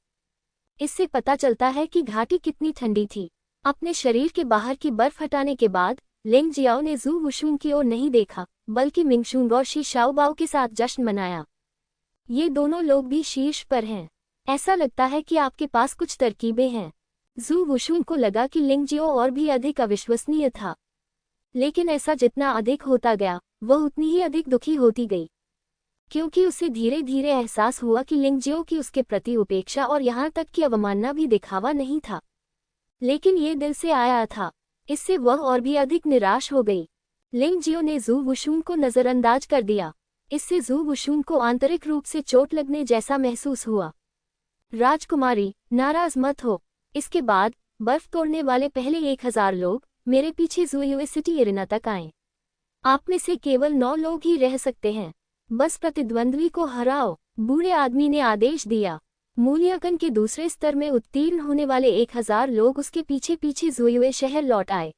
इससे पता चलता है कि घाटी कितनी ठंडी थी। अपने शरीर के बाहर की बर्फ हटाने के बाद लिंग जियाओ ने जू वुशुंग की ओर नहीं देखा, बल्कि मिंगशुंग और शी शाओबाओ के साथ जश्न मनाया। ये दोनों लोग भी शीर्ष पर हैं। ऐसा लगता है कि आपके पास कुछ तरकीबें हैं। जू वुशुंग को लगा कि लिंग जियो और भी अधिक अविश्वसनीय था, लेकिन ऐसा जितना अधिक होता गया, वह उतनी ही अधिक दुखी होती गई, क्योंकि उसे धीरे धीरे एहसास हुआ कि लिंग जियो की उसके प्रति उपेक्षा और यहाँ तक कि अवमानना भी दिखावा नहीं था, लेकिन ये दिल से आया था। इससे वह और भी अधिक निराश हो गई। लिंग जियो ने जू वुशुंग को नजरअंदाज कर दिया। इससे जू वुशुंग को आंतरिक रूप से चोट लगने जैसा महसूस हुआ। राजकुमारी, नाराज मत हो। इसके बाद बर्फ तोड़ने वाले पहले 1000 लोग मेरे पीछे जू यूनिवर्सिटी एरिना तक आए। आप में से केवल 9 लोग ही रह सकते हैं। बस प्रतिद्वंद्वी को हराओ। बूढ़े आदमी ने आदेश दिया। मूल्यांकन के दूसरे स्तर में उत्तीर्ण होने वाले 1000 लोग उसके पीछे पीछे ज़ुयुए शहर लौट आए।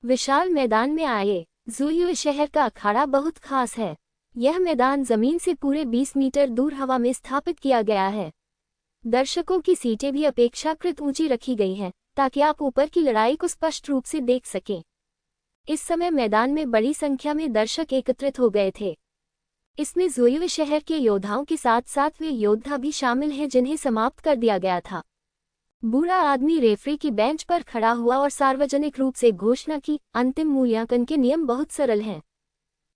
विशाल मैदान में आए। ज़ुयुए शहर का अखाड़ा बहुत खास है। यह मैदान जमीन से पूरे 20 मीटर दूर हवा में स्थापित किया गया है। दर्शकों की सीटें भी अपेक्षाकृत ऊंची रखी गई हैं, ताकि आप ऊपर की लड़ाई को स्पष्ट रूप से देख सकें। इस समय मैदान में बड़ी संख्या में दर्शक एकत्रित हो गए थे। इसमें ज़ुयुए शहर के योद्धाओं के साथ साथ वे योद्धा भी शामिल हैं जिन्हें समाप्त कर दिया गया था। बूढ़ा आदमी रेफरी की बेंच पर खड़ा हुआ और सार्वजनिक रूप से घोषणा की, अंतिम मूल्यांकन के नियम बहुत सरल हैं।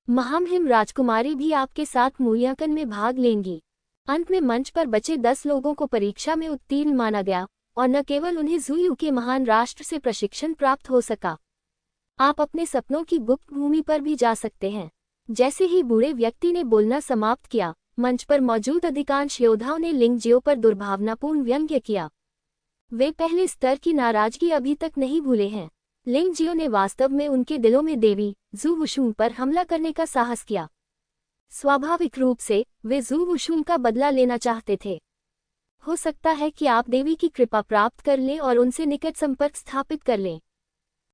महामहिम राजकुमारी भी आपके साथ मूल्यांकन में भाग लेंगी। अंत में मंच पर बचे 10 लोगों को परीक्षा में उत्तीर्ण माना गया, और न केवल उन्हें ज़ुयू के महान राष्ट्र से प्रशिक्षण प्राप्त हो सका, आप अपने सपनों की गुप्त भूमि पर भी जा सकते हैं। जैसे ही बूढ़े व्यक्ति ने बोलना समाप्त किया, मंच पर मौजूद अधिकांश योद्धाओं ने लिंग जियो पर दुर्भावनापूर्ण व्यंग्य किया। वे पहले स्तर की नाराजगी अभी तक नहीं भूले हैं। लिंग जियो ने वास्तव में उनके दिलों में देवी जू वुशुंग पर हमला करने का साहस किया। स्वाभाविक रूप से वे जू वुशुंग का बदला लेना चाहते थे। हो सकता है कि आप देवी की कृपा प्राप्त कर लें और उनसे निकट संपर्क स्थापित कर लें।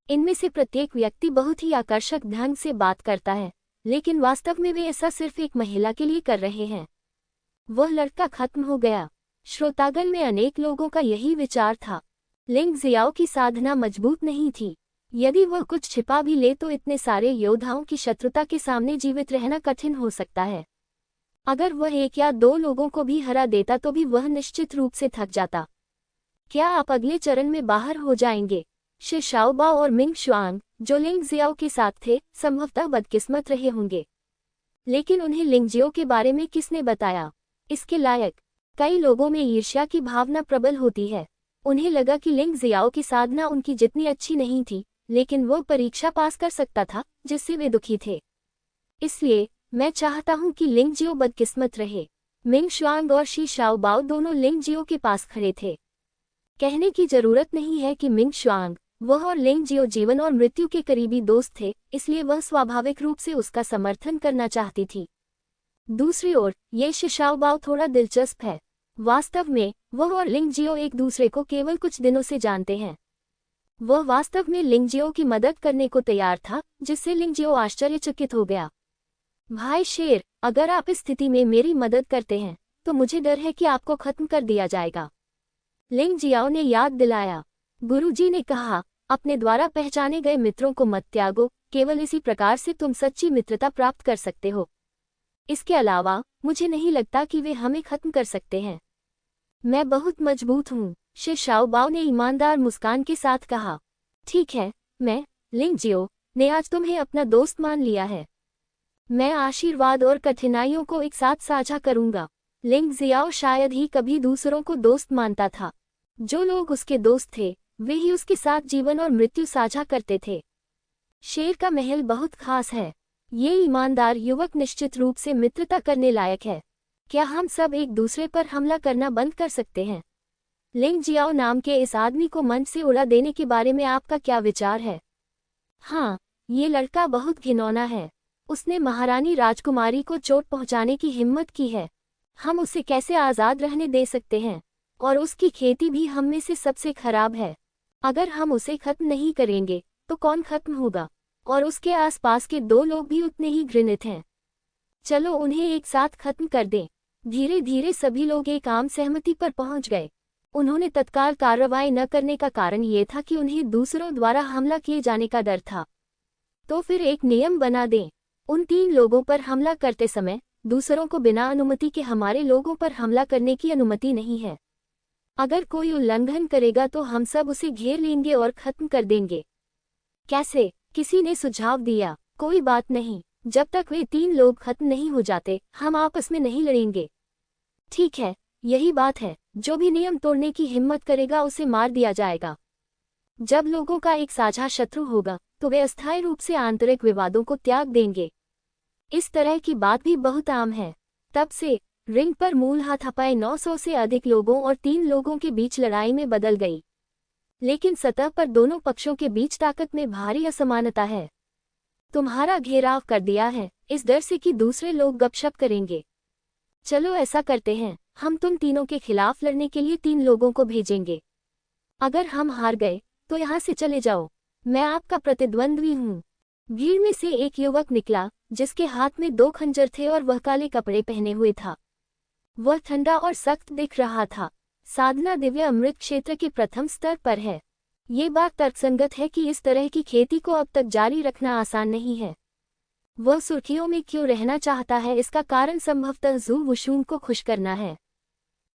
इनमें से प्रत्येक व्यक्ति बहुत ही आकर्षक ढंग से बात करता है, लेकिन वास्तव में वे ऐसा सिर्फ एक महिला के लिए कर रहे हैं। वह लड़का खत्म हो गया। श्रोतागण में अनेक लोगों का यही विचार था। लिंग जियाओ की साधना मजबूत नहीं थी। यदि वह कुछ छिपा भी ले तो इतने सारे योद्धाओं की शत्रुता के सामने जीवित रहना कठिन हो सकता है। अगर वह 1 या 2 लोगों को भी हरा देता तो भी वह निश्चित रूप से थक जाता। क्या आप अगले चरण में बाहर हो जाएंगे? शि शाओबाओ और मिंग शुआंग, जो लिंग जियाओ के साथ थे, संभवतः बदकिस्मत रहे होंगे। लेकिन उन्हें लिंग जियो के बारे में किसने बताया? इसके लायक कई लोगों में ईर्ष्या की भावना प्रबल होती है। उन्हें लगा कि लिंग जियाओ की साधना उनकी जितनी अच्छी नहीं थी, लेकिन वह परीक्षा पास कर सकता था, जिससे वे दुखी थे। इसलिए मैं चाहता हूं कि लिंग जियो बदकिस्मत रहे। मिंग शुआंग और शी शाओबाओ दोनों लिंग जियो के पास खड़े थे। कहने की जरूरत नहीं है कि मिंग शुआंग, वह और लिंग जियो जीवन और मृत्यु के करीबी दोस्त थे, इसलिए वह स्वाभाविक रूप से उसका समर्थन करना चाहती थी। दूसरी ओर ये शि शाओबाओ थोड़ा दिलचस्प है। वास्तव में वह और लिंग जियो एक दूसरे को केवल कुछ दिनों से जानते हैं। वह वास्तव में लिंग जियो की मदद करने को तैयार था, जिससे लिंग जियो आश्चर्यचकित हो गया। भाई शेर, अगर आप इस स्थिति में मेरी मदद करते हैं, तो मुझे डर है कि आपको खत्म कर दिया जाएगा। लिंग जियाओ ने याद दिलाया। गुरुजी ने कहा, अपने द्वारा पहचाने गए मित्रों को मत त्यागो, केवल इसी प्रकार से तुम सच्ची मित्रता प्राप्त कर सकते हो। इसके अलावा मुझे नहीं लगता कि वे हमें खत्म कर सकते हैं। मैं बहुत मजबूत हूँ, शि शाओबाओ ने ईमानदार मुस्कान के साथ कहा। ठीक है, मैं, लिंग जियो, ने आज तुम्हें अपना दोस्त मान लिया है। मैं आशीर्वाद और कठिनाइयों को एक साथ साझा करूंगा। लिंग जियाओ शायद ही कभी दूसरों को दोस्त मानता था। जो लोग उसके दोस्त थे, वे ही उसके साथ जीवन और मृत्यु साझा करते थे। शेर का महल बहुत खास है। ये ईमानदार युवक निश्चित रूप से मित्रता करने लायक है। क्या हम सब एक दूसरे पर हमला करना बंद कर सकते हैं? लिंग जियाओ नाम के इस आदमी को मंच से उड़ा देने के बारे में आपका क्या विचार है? हाँ, ये लड़का बहुत घिनौना है। उसने महारानी राजकुमारी को चोट पहुंचाने की हिम्मत की है। हम उसे कैसे आज़ाद रहने दे सकते हैं? और उसकी खेती भी हम में से सबसे खराब है। अगर हम उसे खत्म नहीं करेंगे, तो कौन खत्म होगा? और उसके आसपास के 2 लोग भी उतने ही घृणित हैं। चलो उन्हें एक साथ खत्म कर दें। धीरे धीरे सभी लोग एक आम सहमति पर पहुंच गए। उन्होंने तत्काल कार्रवाई न करने का कारण ये था कि उन्हें दूसरों द्वारा हमला किए जाने का डर था। तो फिर एक नियम बना दें। उन 3 लोगों पर हमला करते समय दूसरों को बिना अनुमति के हमारे लोगों पर हमला करने की अनुमति नहीं है। अगर कोई उल्लंघन करेगा तो हम सब उसे घेर लेंगे और खत्म कर देंगे। कैसे? किसी ने सुझाव दिया। कोई बात नहीं, जब तक वे 3 लोग खत्म नहीं हो जाते हम आपस में नहीं लड़ेंगे। ठीक है, यही बात है। जो भी नियम तोड़ने की हिम्मत करेगा उसे मार दिया जाएगा। जब लोगों का एक साझा शत्रु होगा तो वे अस्थायी रूप से आंतरिक विवादों को त्याग देंगे। इस तरह की बात भी बहुत आम है। तब से रिंग पर मूल हाथापाई 900 से अधिक लोगों और 3 लोगों के बीच लड़ाई में बदल गई। लेकिन सतह पर दोनों पक्षों के बीच ताकत में भारी असमानता है। तुम्हारा घेराव कर दिया है, इस डर से कि दूसरे लोग गपशप करेंगे। चलो ऐसा करते हैं, हम तुम तीनों के खिलाफ लड़ने के लिए 3 लोगों को भेजेंगे। अगर हम हार गए तो यहाँ से चले जाओ, मैं आपका प्रतिद्वंद्वी हूँ। भीड़ में से एक युवक निकला जिसके हाथ में 2 खंजर थे और वह काले कपड़े पहने हुए था। वह ठंडा और सख्त दिख रहा था। साधना दिव्य अमृत क्षेत्र के प्रथम स्तर पर है। ये बात तर्कसंगत है कि इस तरह की खेती को अब तक जारी रखना आसान नहीं है। वह सुर्खियों में क्यों रहना चाहता है, इसका कारण संभवतः ज़ू वुशुन को खुश करना है।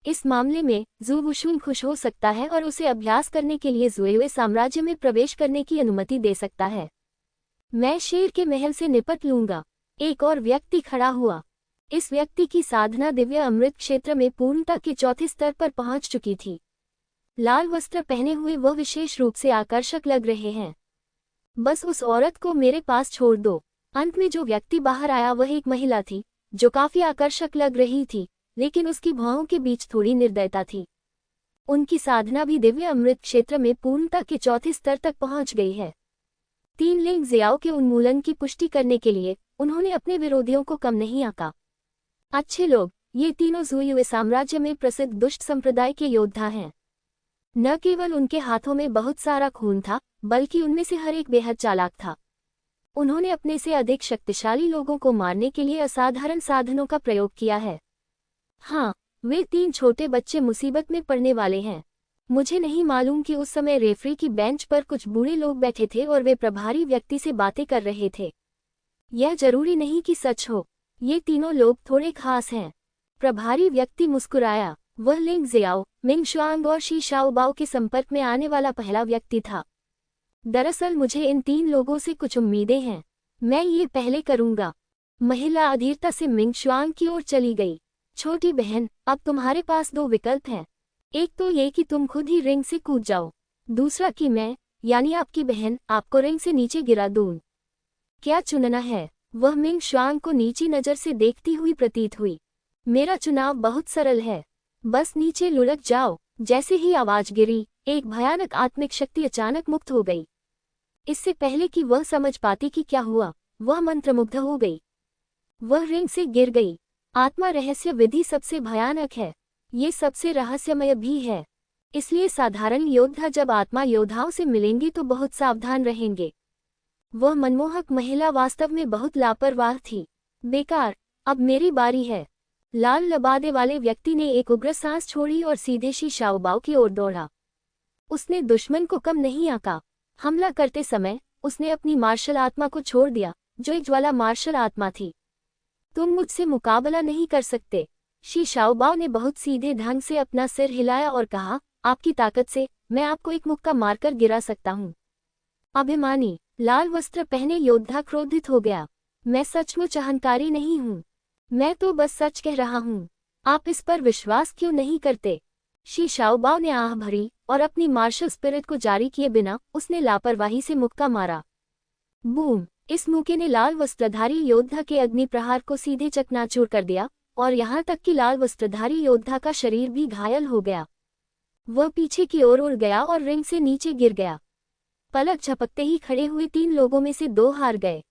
इस मामले में ज़ू वुशुन खुश हो सकता है और उसे अभ्यास करने के लिए ज़ुएवे साम्राज्य में प्रवेश करने की अनुमति दे सकता है। मैं शेर के महल से निपट लूंगा। एक और व्यक्ति खड़ा हुआ। इस व्यक्ति की साधना दिव्य अमृत क्षेत्र में पूर्णता के 4थे स्तर पर पहुंच चुकी थी। लाल वस्त्र पहने हुए वह विशेष रूप से आकर्षक लग रहे हैं। बस उस औरत को मेरे पास छोड़ दो। अंत में जो व्यक्ति बाहर आया वह एक महिला थी जो काफी आकर्षक लग रही थी, लेकिन उसकी भौहों के बीच थोड़ी निर्दयता थी। उनकी साधना भी दिव्य अमृत क्षेत्र में पूर्णता के 4थे स्तर तक पहुंच गई है। 3 लिंग ज़ियाओ के उन्मूलन की पुष्टि करने के लिए उन्होंने अपने विरोधियों को कम नहीं आंका। अच्छे लोग, ये तीनों ज़ुएवे साम्राज्य में प्रसिद्ध दुष्ट संप्रदाय के योद्धा हैं। न केवल उनके हाथों में बहुत सारा खून था, बल्कि उनमें से हर एक बेहद चालाक था। उन्होंने अपने से अधिक शक्तिशाली लोगों को मारने के लिए असाधारण साधनों का प्रयोग किया है। हाँ, वे 3 छोटे बच्चे मुसीबत में पड़ने वाले हैं। मुझे नहीं मालूम कि उस समय रेफरी की बेंच पर कुछ बूढ़े लोग बैठे थे और वे प्रभारी व्यक्ति से बातें कर रहे थे। यह जरूरी नहीं कि सच हो। ये तीनों लोग थोड़े खास हैं। प्रभारी व्यक्ति मुस्कुराया। वह लिंग ज़ियाओ, मिंग शुआंग और शी शाओबाओ के संपर्क में आने वाला पहला व्यक्ति था। दरअसल मुझे इन 3 लोगों से कुछ उम्मीदें हैं। मैं ये पहले करूंगा। महिला अधीरता से मिंग शुआंग की ओर चली गई। छोटी बहन, अब तुम्हारे पास 2 विकल्प हैं। एक तो ये कि तुम खुद ही रिंग से कूद जाओ, दूसरा कि मैं, यानी आपकी बहन, आपको रिंग से नीचे गिरा दूं। क्या चुनना है? वह मिंग शुआंग को नीची नज़र से देखती हुई प्रतीत हुई। मेरा चुनाव बहुत सरल है, बस नीचे लुढ़क जाओ। जैसे ही आवाज गिरी, एक भयानक आत्मिक शक्ति अचानक मुक्त हो गई। इससे पहले कि वह समझ पाती कि क्या हुआ, वह मंत्रमुग्ध हो गई। वह रिंग से गिर गई। आत्मा रहस्य विधि सबसे भयानक है, ये सबसे रहस्यमय भी है। इसलिए साधारण योद्धा जब आत्मा योद्धाओं से मिलेंगे तो बहुत सावधान रहेंगे। वह मनमोहक महिला वास्तव में बहुत लापरवाह थी। बेकार, अब मेरी बारी है। लाल लबादे वाले व्यक्ति ने एक उग्र सांस छोड़ी और सीधे शी शाओबाओ की ओर दौड़ा। उसने दुश्मन को कम नहीं आंका। हमला करते समय उसने अपनी मार्शल आत्मा को छोड़ दिया, जो एक ज्वाला मार्शल आत्मा थी। तुम मुझसे मुकाबला नहीं कर सकते। शी शाओबाओ ने बहुत सीधे ढंग से अपना सिर हिलाया और कहा, आपकी ताकत से मैं आपको एक मुक्का मारकर गिरा सकता हूँ। अभिमानी लाल वस्त्र पहने योद्धा क्रोधित हो गया। मैं सचमुच अहंकारी नहीं हूँ, मैं तो बस सच कह रहा हूँ। आप इस पर विश्वास क्यों नहीं करते? शी शाओबाओ ने आह भरी और अपनी मार्शल स्पिरिट को जारी किए बिना उसने लापरवाही से मुक्का मारा। बूम! इस मुक्के ने लाल वस्त्रधारी योद्धा के अग्नि प्रहार को सीधे चकनाचूर कर दिया और यहाँ तक कि लाल वस्त्रधारी योद्धा का शरीर भी घायल हो गया। वह पीछे की ओर उड़ गया और रिंग से नीचे गिर गया। पलक झपकते ही खड़े हुए 3 लोगों में से 2 हार गए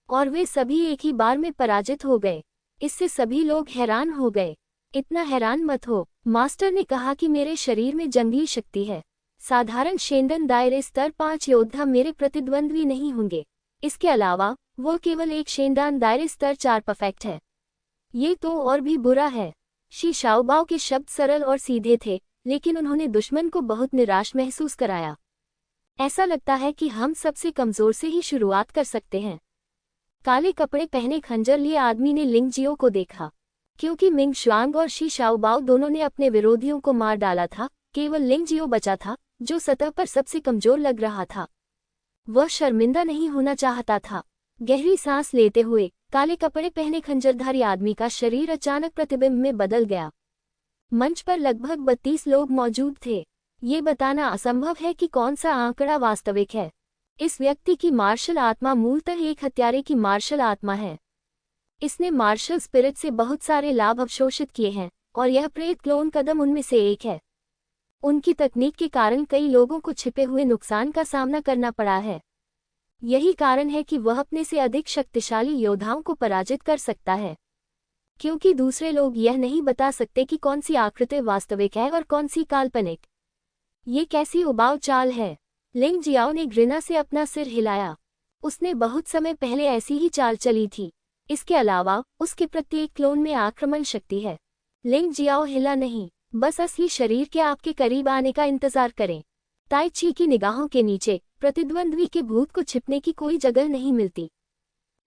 और वे सभी एक ही बार में पराजित हो गए। इससे सभी लोग हैरान हो गए। इतना हैरान मत हो, मास्टर ने कहा कि मेरे शरीर में जंगली शक्ति है। साधारण शेंडन दायरे स्तर 5 योद्धा मेरे प्रतिद्वंद्वी नहीं होंगे। इसके अलावा वो केवल एक शेंडान दायरे स्तर 4 परफेक्ट है। ये तो और भी बुरा है। शी शाओबाओ के शब्द सरल और सीधे थे, लेकिन उन्होंने दुश्मन को बहुत निराश महसूस कराया। ऐसा लगता है कि हम सबसे कमजोर से ही शुरुआत कर सकते हैं। काले कपड़े पहने खंजर लिए आदमी ने लिंग जियो को देखा। क्योंकि मिंग शुआंग और शी शाओबाओ दोनों ने अपने विरोधियों को मार डाला था, केवल लिंग जियो बचा था, जो सतह पर सबसे कमजोर लग रहा था। वह शर्मिंदा नहीं होना चाहता था। गहरी सांस लेते हुए काले कपड़े पहने खंजरधारी आदमी का शरीर अचानक प्रतिबिंब में बदल गया। मंच पर लगभग 32 लोग मौजूद थे। ये बताना असंभव है कि कौन सा आंकड़ा वास्तविक है। इस व्यक्ति की मार्शल आत्मा मूलतः एक हत्यारे की मार्शल आत्मा है। इसने मार्शल स्पिरिट से बहुत सारे लाभ अवशोषित किए हैं और यह प्रेत क्लोन कदम उनमें से एक है। उनकी तकनीक के कारण कई लोगों को छिपे हुए नुकसान का सामना करना पड़ा है। यही कारण है कि वह अपने से अधिक शक्तिशाली योद्धाओं को पराजित कर सकता है, क्योंकि दूसरे लोग यह नहीं बता सकते कि कौन सी आकृति वास्तविक है और कौन सी काल्पनिक। ये कैसी उबाऊ चाल है। लिंग जियाओ ने घृणा से अपना सिर हिलाया। उसने बहुत समय पहले ऐसी ही चाल चली थी। इसके अलावा उसके प्रत्येक क्लोन में आक्रमण शक्ति है। लिंग जियाओ हिला नहीं, बस असली शरीर के आपके करीब आने का इंतजार करें। ताई ची की निगाहों के नीचे प्रतिद्वंद्वी के भूत को छिपने की कोई जगह नहीं मिलती।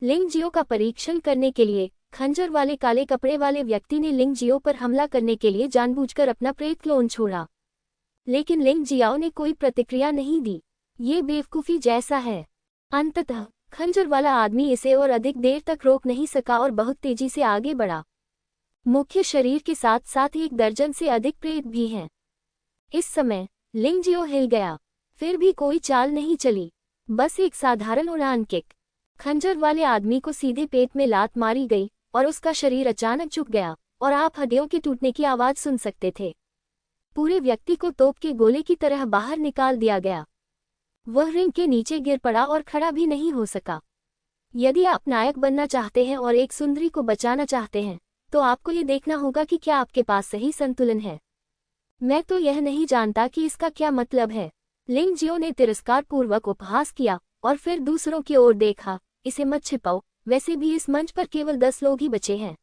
लिंग जियो का परीक्षण करने के लिए खंजर वाले काले कपड़े वाले व्यक्ति ने लिंग जियो पर हमला करने के लिए जानबूझकर अपना प्रेत क्लोन छोड़ा, लेकिन लिंग जियाओ ने कोई प्रतिक्रिया नहीं दी। ये बेवकूफ़ी जैसा है। अंततः खंजर वाला आदमी इसे और अधिक देर तक रोक नहीं सका और बहुत तेजी से आगे बढ़ा। मुख्य शरीर के साथ साथ 1 दर्जन से अधिक प्रेत भी हैं। इस समय लिंग जियो हिल गया, फिर भी कोई चाल नहीं चली, बस एक साधारण उड़ान किक। खंजर वाले आदमी को सीधे पेट में लात मारी गई और उसका शरीर अचानक झुक गया और आप हड्डियों के टूटने की आवाज़ सुन सकते थे। पूरे व्यक्ति को तोप के गोले की तरह बाहर निकाल दिया गया। वह रिंग के नीचे गिर पड़ा और खड़ा भी नहीं हो सका। यदि आप नायक बनना चाहते हैं और एक सुंदरी को बचाना चाहते हैं, तो आपको ये देखना होगा कि क्या आपके पास सही संतुलन है। मैं तो यह नहीं जानता कि इसका क्या मतलब है। लिंग जियो ने तिरस्कारपूर्वक उपहास किया और फिर दूसरों की ओर देखा। इसे मत छिपाओ, वैसे भी इस मंच पर केवल 10 लोग ही बचे हैं।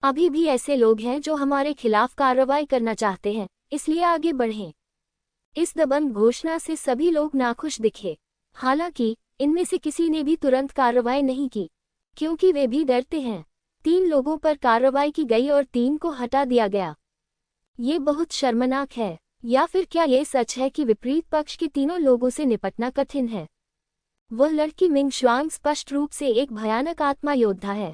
अभी भी ऐसे लोग हैं जो हमारे खिलाफ कार्रवाई करना चाहते हैं, इसलिए आगे बढ़ें। इस दबंग घोषणा से सभी लोग नाखुश दिखे। हालांकि इनमें से किसी ने भी तुरंत कार्रवाई नहीं की, क्योंकि वे भी डरते हैं। 3 लोगों पर कार्रवाई की गई और 3 को हटा दिया गया। ये बहुत शर्मनाक है। या फिर क्या ये सच है कि विपरीत पक्ष के तीनों लोगों से निपटना कठिन है? वह लड़की मिंग शुआंग स्पष्ट रूप से एक भयानक आत्मा योद्धा है।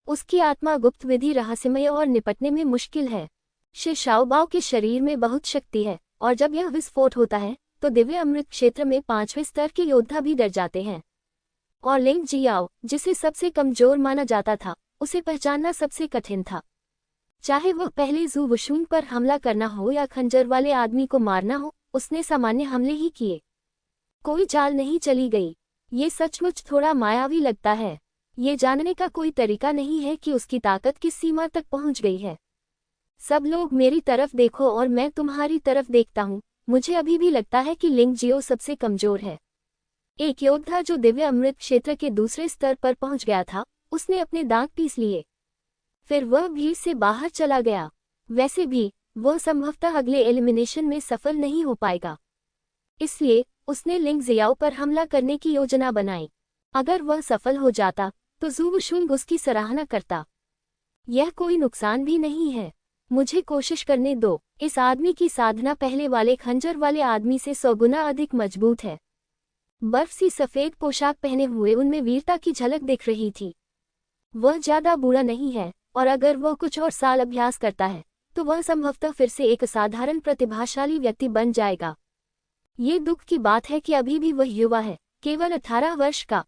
उसकी आत्मा गुप्त विधि रहस्यमय और निपटने में मुश्किल है। शी शाओबाओ के शरीर में बहुत शक्ति है और जब यह विस्फोट होता है तो दिव्य अमृत क्षेत्र में 5वें स्तर के योद्धा भी डर जाते हैं। और लिंग जियाओ, जिसे सबसे कमजोर माना जाता था, उसे पहचानना सबसे कठिन था। चाहे वह पहले जू वुशुन पर हमला करना हो या खंजर वाले आदमी को मारना हो, उसने सामान्य हमले ही किए। कोई चाल नहीं चली गई। ये सचमुच थोड़ा मायावी लगता है। ये जानने का कोई तरीका नहीं है कि उसकी ताकत किस सीमा तक पहुंच गई है। सब लोग मेरी तरफ देखो और मैं तुम्हारी तरफ देखता हूँ। मुझे अभी भी लगता है कि लिंग जियो सबसे कमजोर है। एक योद्धा जो दिव्य अमृत क्षेत्र के दूसरे स्तर पर पहुंच गया था, उसने अपने दांत पीस लिए। फिर वह भीड़ से बाहर चला गया। वैसे भी वह संभवतः अगले एलिमिनेशन में सफल नहीं हो पाएगा, इसलिए उसने लिंग जियाओ पर हमला करने की योजना बनाई। अगर वह सफल हो जाता तो जू वुशुन उसकी सराहना करता। यह कोई नुकसान भी नहीं है। मुझे कोशिश करने दो। इस आदमी की साधना पहले वाले खंजर वाले आदमी से 100 गुना अधिक मजबूत है। बर्फ सी सफेद पोशाक पहने हुए उनमें वीरता की झलक दिख रही थी। वह ज्यादा बुरा नहीं है और अगर वह कुछ और साल अभ्यास करता है तो वह संभवतः फिर से एक असाधारण प्रतिभाशाली व्यक्ति बन जाएगा। ये दुख की बात है कि अभी भी वह युवा है, केवल 18 वर्ष का।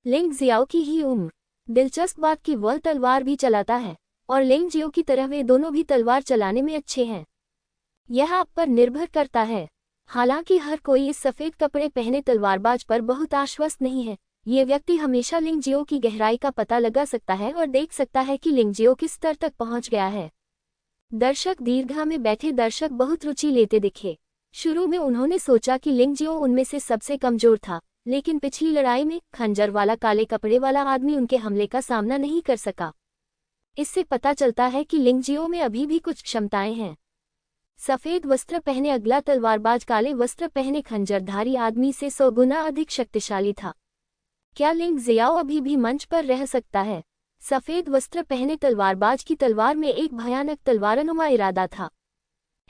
लिंग जियाओ की ही उम्र। दिलचस्प बात कि वह तलवार भी चलाता है और लिंग जियो की तरह वे दोनों भी तलवार चलाने में अच्छे हैं। यह आप पर निर्भर करता है। हालांकि हर कोई इस सफेद कपड़े पहने तलवारबाज पर बहुत आश्वस्त नहीं है। ये व्यक्ति हमेशा लिंग जियो की गहराई का पता लगा सकता है और देख सकता है कि लिंग जियो किस स्तर तक पहुंच गया है। दर्शक दीर्घा में बैठे दर्शक बहुत रुचि लेते दिखे। शुरू में उन्होंने सोचा कि लिंग जियो उनमें से सबसे कमजोर था, लेकिन पिछली लड़ाई में खंजर वाला काले कपड़े वाला आदमी उनके हमले का सामना नहीं कर सका। इससे पता चलता है कि लिंग जियो में अभी भी कुछ क्षमताएं हैं। सफेद वस्त्र पहने अगला तलवारबाज काले वस्त्र पहने खंजरधारी आदमी से 100 गुना अधिक शक्तिशाली था। क्या लिंग जियाओ अभी भी मंच पर रह सकता है? सफेद वस्त्र पहने तलवारबाज की तलवार में एक भयानक तलवारनुमा इरादा था।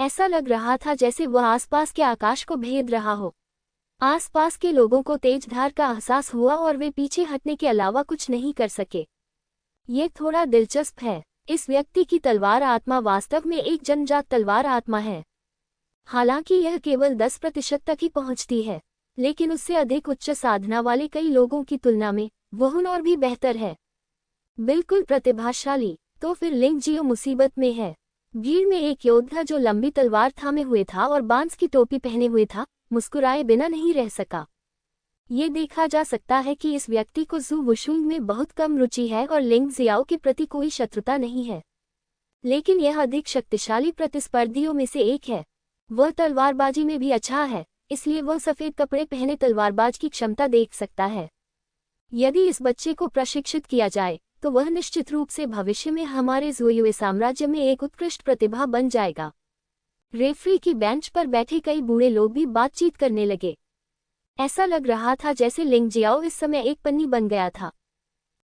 ऐसा लग रहा था जैसे वह आसपास के आकाश को भेद रहा हो। आसपास के लोगों को तेज धार का एहसास हुआ और वे पीछे हटने के अलावा कुछ नहीं कर सके। ये थोड़ा दिलचस्प है। इस व्यक्ति की तलवार आत्मा वास्तव में एक जन्मजात तलवार आत्मा है। हालांकि यह केवल 10% तक ही पहुंचती है, लेकिन उससे अधिक उच्च साधना वाले कई लोगों की तुलना में वह और भी बेहतर है। बिल्कुल प्रतिभाशाली। तो फिर लिंग जियो मुसीबत में है। भीड़ में एक योद्धा जो लंबी तलवार थामे हुए था और बांस की टोपी पहने हुए था, मुस्कुराए बिना नहीं रह सका। ये देखा जा सकता है कि इस व्यक्ति को जू वुशुंग में बहुत कम रुचि है और लिंग जियाओ के प्रति कोई शत्रुता नहीं है, लेकिन यह अधिक शक्तिशाली प्रतिस्पर्धियों में से एक है। वह तलवारबाजी में भी अच्छा है, इसलिए वह सफेद कपड़े पहने तलवारबाज की क्षमता देख सकता है। यदि इस बच्चे को प्रशिक्षित किया जाए तो वह निश्चित रूप से भविष्य में हमारे ज़ुओयुए साम्राज्य में एक उत्कृष्ट प्रतिभा बन जाएगा। रेफरी की बेंच पर बैठे कई बूढ़े लोग भी बातचीत करने लगे। ऐसा लग रहा था जैसे लिंग जियाओ इस समय एक पन्नी बन गया था,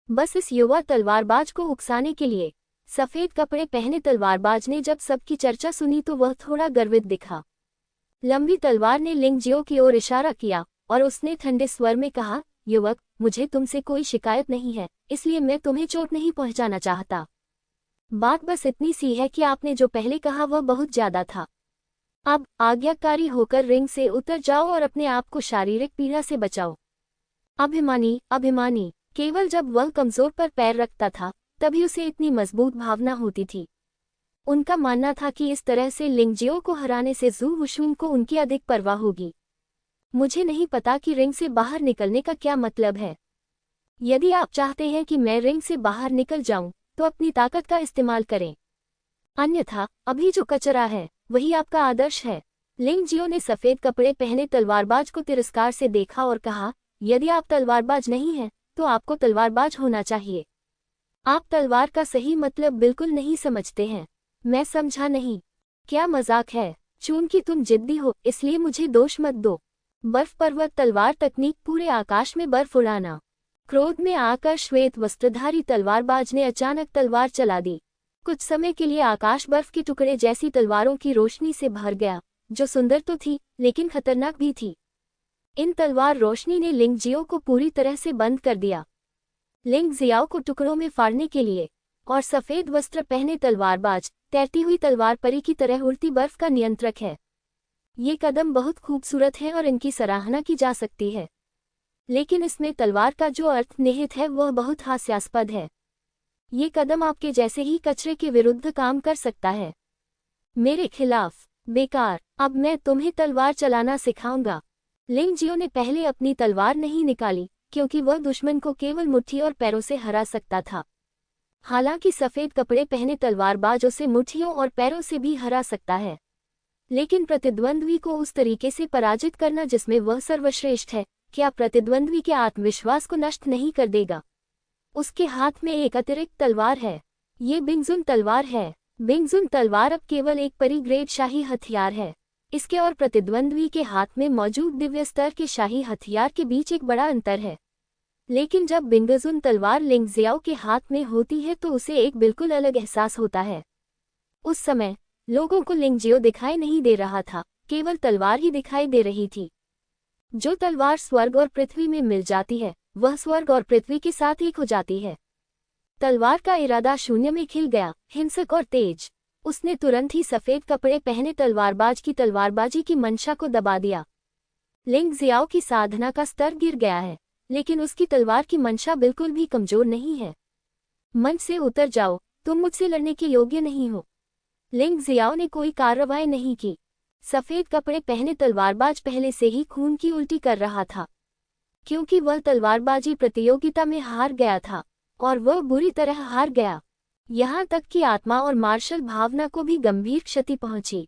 बस इस युवा तलवारबाज को उकसाने के लिए। सफेद कपड़े पहने तलवारबाज ने जब सबकी चर्चा सुनी तो वह थोड़ा गर्वित दिखा। लंबी तलवार ने लिंग जियो की ओर इशारा किया और उसने ठंडे स्वर में कहा, युवक, मुझे तुमसे कोई शिकायत नहीं है, इसलिए मैं तुम्हें चोट नहीं पहुंचाना चाहता। बात बस इतनी सी है कि आपने जो पहले कहा वह बहुत ज्यादा था। अब आज्ञाकारी होकर रिंग से उतर जाओ और अपने आप को शारीरिक पीड़ा से बचाओ। अभिमानी, केवल जब वह कमजोर पर पैर रखता था तभी उसे इतनी मजबूत भावना होती थी। उनका मानना था कि इस तरह से लिंग जियो को हराने से जू वुशुंग को उनकी अधिक परवाह होगी। मुझे नहीं पता कि रिंग से बाहर निकलने का क्या मतलब है। यदि आप चाहते हैं कि मैं रिंग से बाहर निकल जाऊं, तो अपनी ताकत का इस्तेमाल करें, अन्यथा अभी जो कचरा है वही आपका आदर्श है। लिंग जियो ने सफेद कपड़े पहने तलवारबाज को तिरस्कार से देखा और कहा, यदि आप तलवारबाज नहीं हैं तो आपको तलवारबाज होना चाहिए। आप तलवार का सही मतलब बिल्कुल नहीं समझते हैं। मैं समझा नहीं। क्या मजाक है? चूंकि तुम जिद्दी हो इसलिए मुझे दोष मत दो। बर्फ पर्वत तलवार तकनीक, पूरे आकाश में बर्फ उड़ाना। क्रोध में आकर श्वेत वस्त्रधारी तलवारबाज ने अचानक तलवार चला दी। कुछ समय के लिए आकाश बर्फ के टुकड़े जैसी तलवारों की रोशनी से भर गया, जो सुंदर तो थी लेकिन खतरनाक भी थी। इन तलवार रोशनी ने लिंग जियो को पूरी तरह से बंद कर दिया। लिंग जियाओ को टुकड़ों में फाड़ने के लिए और सफेद वस्त्र पहने तलवारबाज तैरती हुई तलवार परी की तरह उड़ती बर्फ का नियंत्रक है। ये कदम बहुत खूबसूरत है और इनकी सराहना की जा सकती है, लेकिन इसमें तलवार का जो अर्थ निहित है वह बहुत हास्यास्पद है। ये कदम आपके जैसे ही कचरे के विरुद्ध काम कर सकता है। मेरे खिलाफ बेकार। अब मैं तुम्हें तलवार चलाना सिखाऊंगा। लिंग जियो ने पहले अपनी तलवार नहीं निकाली क्योंकि वह दुश्मन को केवल मुट्ठी और पैरों से हरा सकता था। हालांकि सफेद कपड़े पहने तलवारबाज उसे मुट्ठियों और पैरों से भी हरा सकता है, लेकिन प्रतिद्वंद्वी को उस तरीके से पराजित करना जिसमें वह सर्वश्रेष्ठ है, क्या प्रतिद्वंद्वी के आत्मविश्वास को नष्ट नहीं कर देगा? उसके हाथ में एक अतिरिक्त तलवार है। ये बिंगजुन तलवार है। बिंगजुन तलवार अब केवल एक परिग्रेड शाही हथियार है। इसके और प्रतिद्वंद्वी के हाथ में मौजूद दिव्य स्तर के शाही हथियार के बीच एक बड़ा अंतर है। लेकिन जब बिंगजुन तलवार लिंग जियाओ के हाथ में होती है तो उसे एक बिल्कुल अलग एहसास होता है। उस समय लोगों को लिंग जियो दिखाई नहीं दे रहा था, केवल तलवार ही दिखाई दे रही थी। जो तलवार स्वर्ग और पृथ्वी में मिल जाती है वह स्वर्ग और पृथ्वी के साथ एक हो जाती है। तलवार का इरादा शून्य में खिल गया, हिंसक और तेज। उसने तुरंत ही सफेद कपड़े पहने तलवारबाज की तलवारबाजी की मंशा को दबा दिया। लिंग जियाओ की साधना का स्तर गिर गया है, लेकिन उसकी तलवार की मंशा बिल्कुल भी कमजोर नहीं है। मंच से उतर जाओ, तुम मुझसे लड़ने के योग्य नहीं हो। लिंग जियाओ ने कोई कार्रवाई नहीं की। सफेद कपड़े पहने तलवारबाज पहले से ही खून की उल्टी कर रहा था, क्योंकि वह तलवारबाजी प्रतियोगिता में हार गया था और वह बुरी तरह हार गया। यहाँ तक कि आत्मा और मार्शल भावना को भी गंभीर क्षति पहुंची।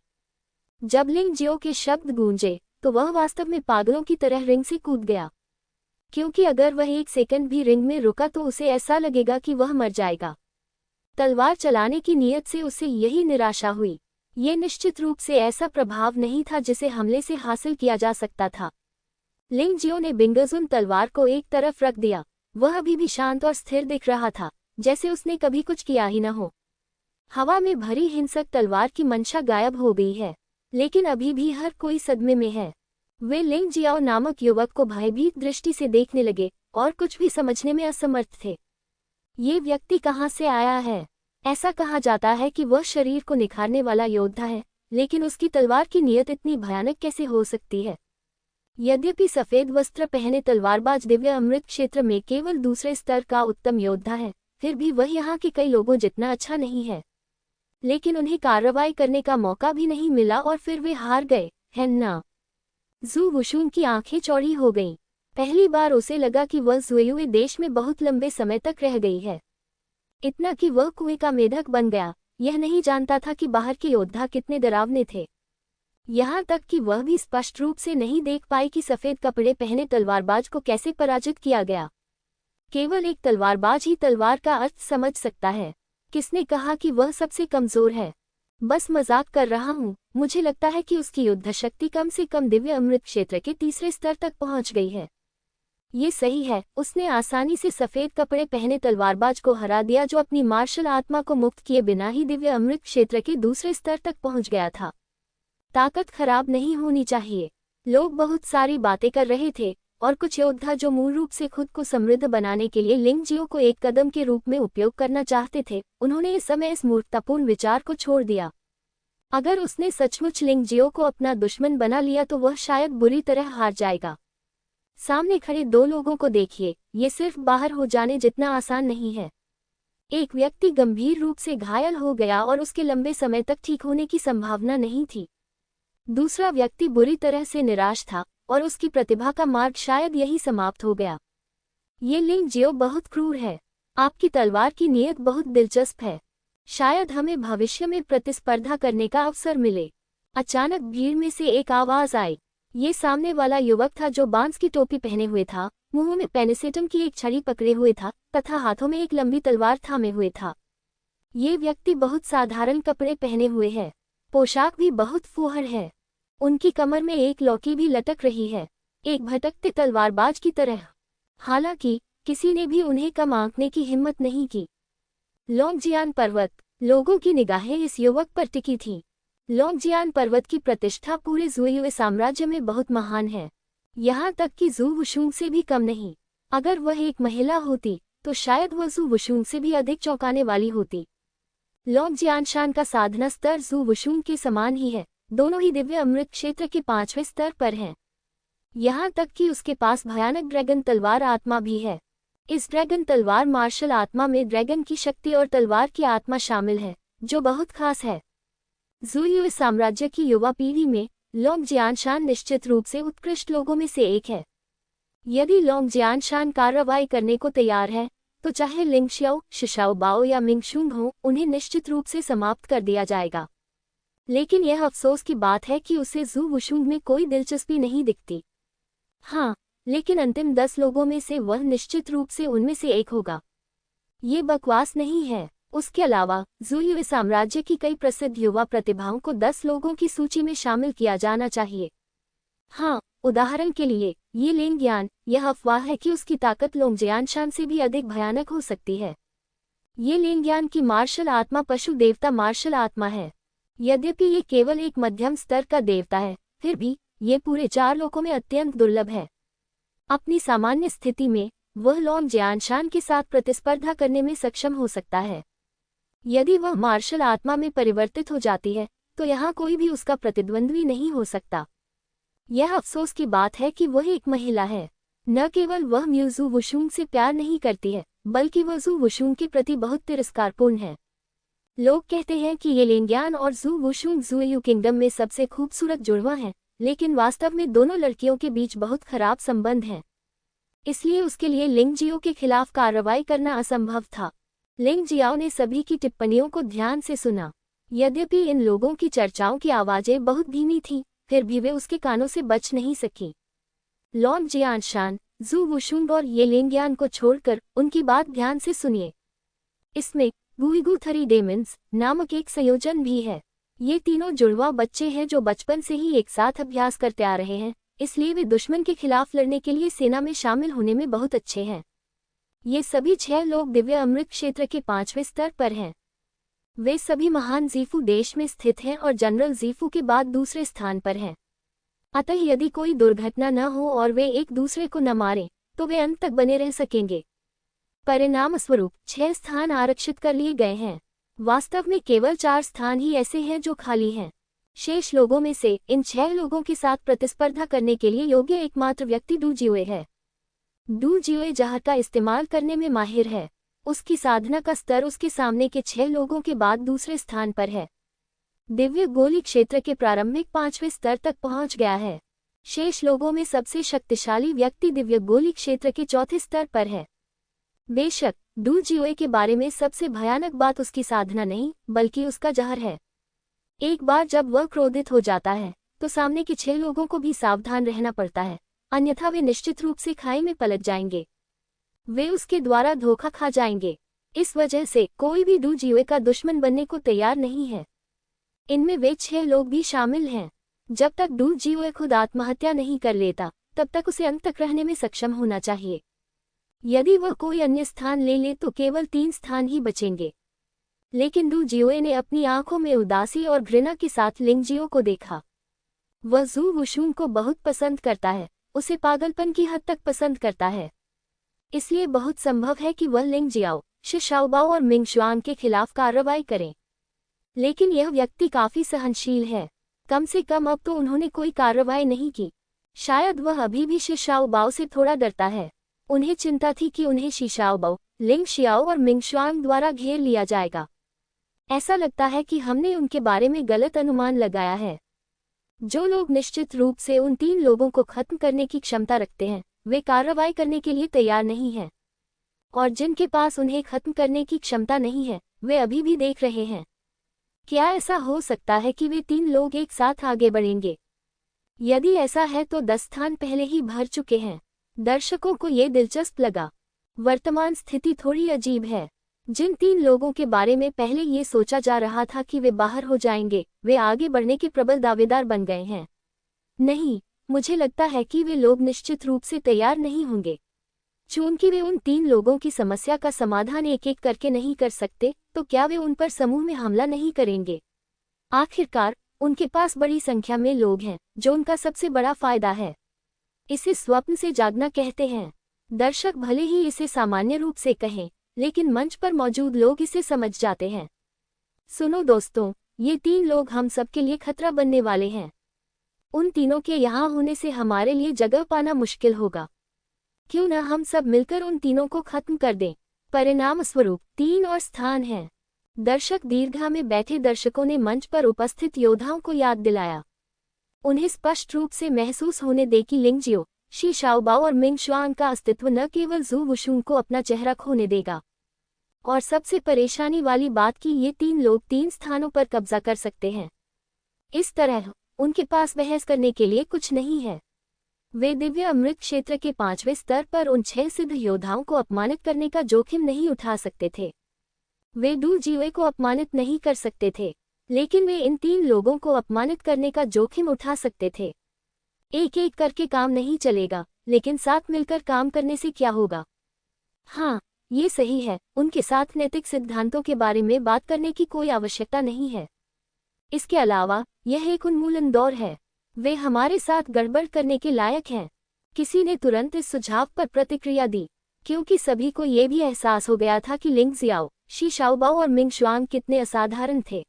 जब लिंग जियो के शब्द गूंजे तो वह वास्तव में पागलों की तरह रिंग से कूद गया, क्योंकि अगर वह एक सेकंड भी रिंग में रुका तो उसे ऐसा लगेगा कि वह मर जाएगा। तलवार चलाने की नीयत से उसे यही निराशा हुई। ये निश्चित रूप से ऐसा प्रभाव नहीं था जिसे हमले से हासिल किया जा सकता था। लिंग जियो ने बिंगजुन तलवार को एक तरफ रख दिया। वह अभी भी शांत और स्थिर दिख रहा था, जैसे उसने कभी कुछ किया ही न हो। हवा में भरी हिंसक तलवार की मंशा गायब हो गई है, लेकिन अभी भी हर कोई सदमे में है। वे लिंग जियाओ नामक युवक को भयभीत दृष्टि से देखने लगे और कुछ भी समझने में असमर्थ थे। ये व्यक्ति कहाँ से आया है? ऐसा कहा जाता है कि वह शरीर को निखारने वाला योद्धा है, लेकिन उसकी तलवार की नीयत इतनी भयानक कैसे हो सकती है? यद्यपि सफेद वस्त्र पहने तलवारबाज दिव्य अमृत क्षेत्र में केवल दूसरे स्तर का उत्तम योद्धा है, फिर भी वह यहाँ के कई लोगों जितना अच्छा नहीं है। लेकिन उन्हें कार्रवाई करने का मौका भी नहीं मिला और फिर वे हार गए, है ना? जू वुशुन की आंखें चौड़ी हो गईं। पहली बार उसे लगा कि वह ज़ुएयुए देश में बहुत लंबे समय तक रह गई है। इतना कि वह कुएं का मेढक बन गया, यह नहीं जानता था कि बाहर के योद्धा कितने डरावने थे। यहाँ तक कि वह भी स्पष्ट रूप से नहीं देख पाई कि सफ़ेद कपड़े पहने तलवारबाज को कैसे पराजित किया गया। केवल एक तलवारबाज ही तलवार का अर्थ समझ सकता है। किसने कहा कि वह सबसे कमज़ोर है? बस मजाक कर रहा हूँ। मुझे लगता है कि उसकी युद्ध शक्ति कम से कम दिव्य अमृत क्षेत्र के तीसरे स्तर तक पहुँच गई है। ये सही है, उसने आसानी से सफ़ेद कपड़े पहने तलवारबाज को हरा दिया, जो अपनी मार्शल आत्मा को मुक्त किए बिना ही दिव्य अमृत क्षेत्र के दूसरे स्तर तक पहुँच गया था। ताकत खराब नहीं होनी चाहिए। लोग बहुत सारी बातें कर रहे थे, और कुछ योद्धा जो मूल रूप से खुद को समृद्ध बनाने के लिए लिंग जियो को एक कदम के रूप में उपयोग करना चाहते थे, उन्होंने इस समय इस मूर्खतापूर्ण विचार को छोड़ दिया। अगर उसने सचमुच लिंग जियो को अपना दुश्मन बना लिया तो वह शायद बुरी तरह हार जाएगा। सामने खड़े दो लोगों को देखिए, ये सिर्फ बाहर हो जाने जितना आसान नहीं है। एक व्यक्ति गंभीर रूप से घायल हो गया और उसके लंबे समय तक ठीक होने की संभावना नहीं थी। दूसरा व्यक्ति बुरी तरह से निराश था और उसकी प्रतिभा का मार्ग शायद यही समाप्त हो गया। ये लिंग जियो बहुत क्रूर है। आपकी तलवार की नीयत बहुत दिलचस्प है। शायद हमें भविष्य में प्रतिस्पर्धा करने का अवसर मिले। अचानक भीड़ में से एक आवाज आई। ये सामने वाला युवक था जो बांस की टोपी पहने हुए था, मुंह में पेनिसेटम की एक छड़ी पकड़े हुए था तथा हाथों में एक लंबी तलवार थामे हुए था। ये व्यक्ति बहुत साधारण कपड़े पहने हुए है, पोशाक भी बहुत फूहड़ है। उनकी कमर में एक लौकी भी लटक रही है, एक भटकते तलवारबाज की तरह। हालांकि किसी ने भी उन्हें कम आंकने की हिम्मत नहीं की। लोंगजियान पर्वत। लोगों की निगाहें इस युवक पर टिकी थीं। लोंगजियान पर्वत की प्रतिष्ठा पूरे ज़ुएयुए साम्राज्य में बहुत महान है, यहाँ तक कि जू वुशुंग से भी कम नहीं। अगर वह एक महिला होती तो शायद वह जू वुशुंग से भी अधिक चौंकाने वाली होती। लोंगजियानशान का साधना स्तर जू वुशुंग के समान ही है। दोनों ही दिव्य अमृत क्षेत्र के 5वें स्तर पर हैं। यहाँ तक कि उसके पास भयानक ड्रैगन तलवार आत्मा भी है। इस ड्रैगन तलवार मार्शल आत्मा में ड्रैगन की शक्ति और तलवार की आत्मा शामिल है, जो बहुत खास है। ज़ुएयुए साम्राज्य की युवा पीढ़ी में लोंगजियानशान निश्चित रूप से उत्कृष्ट लोगों में से एक है। यदि लोंगजियानशान कार्रवाई करने को तैयार है, तो चाहे लिंग शियाओ, शिशाओ बाओ या मिंगशुंग हो, उन्हें निश्चित रूप से समाप्त कर दिया जाएगा। लेकिन यह अफसोस की बात है कि उसे जू वुशुंग में कोई दिलचस्पी नहीं दिखती। हाँ, लेकिन अंतिम 10 लोगों में से वह निश्चित रूप से उनमें से एक होगा। ये बकवास नहीं है। उसके अलावा ज़ुएयुए साम्राज्य की कई प्रसिद्ध युवा प्रतिभाओं को 10 लोगों की सूची में शामिल किया जाना चाहिए। हाँ, उदाहरण के लिए ये लिंगयान। यह अफवाह है कि उसकी ताकत लोंगजियानशान से भी अधिक भयानक हो सकती है। ये लिंगयान की मार्शल आत्मा पशु देवता मार्शल आत्मा है। यद्यपि ये केवल एक मध्यम स्तर का देवता है, फिर भी ये पूरे 4 लोकों में अत्यंत दुर्लभ है। अपनी सामान्य स्थिति में वह लोंगजियानशान के साथ प्रतिस्पर्धा करने में सक्षम हो सकता है। यदि वह मार्शल आत्मा में परिवर्तित हो जाती है, तो यहाँ कोई भी उसका प्रतिद्वंद्वी नहीं हो सकता। यह अफसोस की बात है कि वह एक महिला है। न केवल वह जू वुशुंग से प्यार नहीं करती है, बल्कि वह जू वुशुंग के प्रति बहुत तिरस्कारपूर्ण है। लोग कहते हैं कि ये लिंगयान और जू वुशुंग ज़ुएयु किंगडम में सबसे खूबसूरत जुड़वा हैं, लेकिन वास्तव में दोनों लड़कियों के बीच बहुत खराब संबंध हैं। इसलिए उसके लिए लिंग जियो के खिलाफ कार्रवाई करना असंभव था। लिंग जियाओ ने सभी की टिप्पणियों को ध्यान से सुना। यद्यपि इन लोगों की चर्चाओं की आवाजें बहुत धीमी थीं, फिर भी वे उसके कानों से बच नहीं सकी। लोंगजियानशान, जू वुशुंग और ये लिंगयान को छोड़कर उनकी बात ध्यान से सुनिए। इसमें गुइगु थ्री डेमन्स नामक एक संयोजन भी है। ये तीनों जुड़वा बच्चे हैं जो बचपन से ही एक साथ अभ्यास करते आ रहे हैं, इसलिए वे दुश्मन के खिलाफ लड़ने के लिए सेना में शामिल होने में बहुत अच्छे हैं। ये सभी 6 लोग दिव्य अमृत क्षेत्र के 5वें स्तर पर हैं। वे सभी महान ज़ीफू देश में स्थित हैं और जनरल ज़ीफू के बाद दूसरे स्थान पर हैं। अतः यदि कोई दुर्घटना न हो और वे एक दूसरे को न मारें, तो वे अंत तक बने रह सकेंगे। परिणाम स्वरूप 6 स्थान आरक्षित कर लिए गए हैं। वास्तव में केवल 4 स्थान ही ऐसे हैं जो खाली हैं। शेष लोगों में से इन 6 लोगों के साथ प्रतिस्पर्धा करने के लिए योग्य एकमात्र व्यक्ति डू जियोए है। डू जियोए जहर का इस्तेमाल करने में माहिर है। उसकी साधना का स्तर उसके सामने के 6 लोगों के बाद दूसरे स्थान पर है। दिव्य गोली क्षेत्र के प्रारंभिक 5वें स्तर तक पहुंच गया है। शेष लोगों में सबसे शक्तिशाली व्यक्ति दिव्य गोली क्षेत्र के 4थे स्तर पर है। बेशक डू जियोए के बारे में सबसे भयानक बात उसकी साधना नहीं, बल्कि उसका जहर है। एक बार जब वह क्रोधित हो जाता है, तो सामने के 6 लोगों को भी सावधान रहना पड़ता है, अन्यथा वे निश्चित रूप से खाई में पलट जाएंगे। वे उसके द्वारा धोखा खा जाएंगे। इस वजह से कोई भी डू जियोए का दुश्मन बनने को तैयार नहीं है। इनमें वे 6 लोग भी शामिल हैं। जब तक डू जियोए खुद आत्महत्या नहीं कर लेता, तब तक उसे अंत तक रहने में सक्षम होना चाहिए। यदि वह कोई अन्य स्थान ले ले तो केवल 3 स्थान ही बचेंगे। लेकिन डू जियोए ने अपनी आंखों में उदासी और घृणा के साथ लिंग जियो को देखा। वह जू वुशुंग को बहुत पसंद करता है, उसे पागलपन की हद तक पसंद करता है। इसलिए बहुत संभव है कि वह लिंग जियाओ, शि शाओबाओ और मिंग शुआंग के खिलाफ कार्रवाई करें। लेकिन यह व्यक्ति काफी सहनशील है। कम से कम अब तो उन्होंने कोई कार्रवाई नहीं की। शायद वह अभी भी शि शाओबाओ से थोड़ा डरता है। उन्हें चिंता थी कि उन्हें शि शाओबाओ, लिंग शियाओ और मिंग शुआंग द्वारा घेर लिया जाएगा। ऐसा लगता है कि हमने उनके बारे में गलत अनुमान लगाया है। जो लोग निश्चित रूप से उन 3 लोगों को खत्म करने की क्षमता रखते हैं, वे कार्रवाई करने के लिए तैयार नहीं हैं। और जिनके पास उन्हें खत्म करने की क्षमता नहीं है, वे अभी भी देख रहे हैं। क्या ऐसा हो सकता है कि वे 3 लोग एक साथ आगे बढ़ेंगे? यदि ऐसा है तो 10 स्थान पहले ही भर चुके हैं। दर्शकों को ये दिलचस्प लगा। वर्तमान स्थिति थोड़ी अजीब है। जिन 3 लोगों के बारे में पहले ये सोचा जा रहा था कि वे बाहर हो जाएंगे, वे आगे बढ़ने के प्रबल दावेदार बन गए हैं। नहीं, मुझे लगता है कि वे लोग निश्चित रूप से तैयार नहीं होंगे। चूंकि वे उन 3 लोगों की समस्या का समाधान एक एक करके नहीं कर सकते, तो क्या वे उन पर समूह में हमला नहीं करेंगे? आखिरकार उनके पास बड़ी संख्या में लोग हैं, जो उनका सबसे बड़ा फायदा है। इसे स्वप्न से जागना कहते हैं। दर्शक भले ही इसे सामान्य रूप से कहें, लेकिन मंच पर मौजूद लोग इसे समझ जाते हैं। सुनो दोस्तों, ये 3 लोग हम सबके लिए खतरा बनने वाले हैं। उन तीनों के यहाँ होने से हमारे लिए जगह पाना मुश्किल होगा। क्यों न हम सब मिलकर उन तीनों को खत्म कर दें। परिणाम स्वरूप 3 और स्थान हैं। दर्शक दीर्घा में बैठे दर्शकों ने मंच पर उपस्थित योद्धाओं को याद दिलाया। उन्हें स्पष्ट रूप से महसूस होने दे कि लिंग जियो, शि शाओबाओ और मिंग शुआंग का अस्तित्व न केवल जू वुशुंग को अपना चेहरा खोने देगा, और सबसे परेशानी वाली बात कि ये 3 लोग 3 स्थानों पर कब्जा कर सकते हैं। इस तरह उनके पास बहस करने के लिए कुछ नहीं है। वे दिव्य अमृत क्षेत्र के 5वें स्तर पर उन 6 सिद्ध योद्धाओं को अपमानित करने का जोखिम नहीं उठा सकते थे। वे डू जियोए को अपमानित नहीं कर सकते थे, लेकिन वे इन 3 लोगों को अपमानित करने का जोखिम उठा सकते थे। एक एक करके काम नहीं चलेगा, लेकिन साथ मिलकर काम करने से क्या होगा? हाँ, ये सही है, उनके साथ नैतिक सिद्धांतों के बारे में बात करने की कोई आवश्यकता नहीं है। इसके अलावा यह एक उन्मूलन दौर है। वे हमारे साथ गड़बड़ करने के लायक हैं। किसी ने तुरंत इस सुझाव पर प्रतिक्रिया दी, क्योंकि सभी को ये भी एहसास हो गया था कि लिंग जियाओ, शि शाओबाओ और मिंग शुआंग कितने असाधारण थे।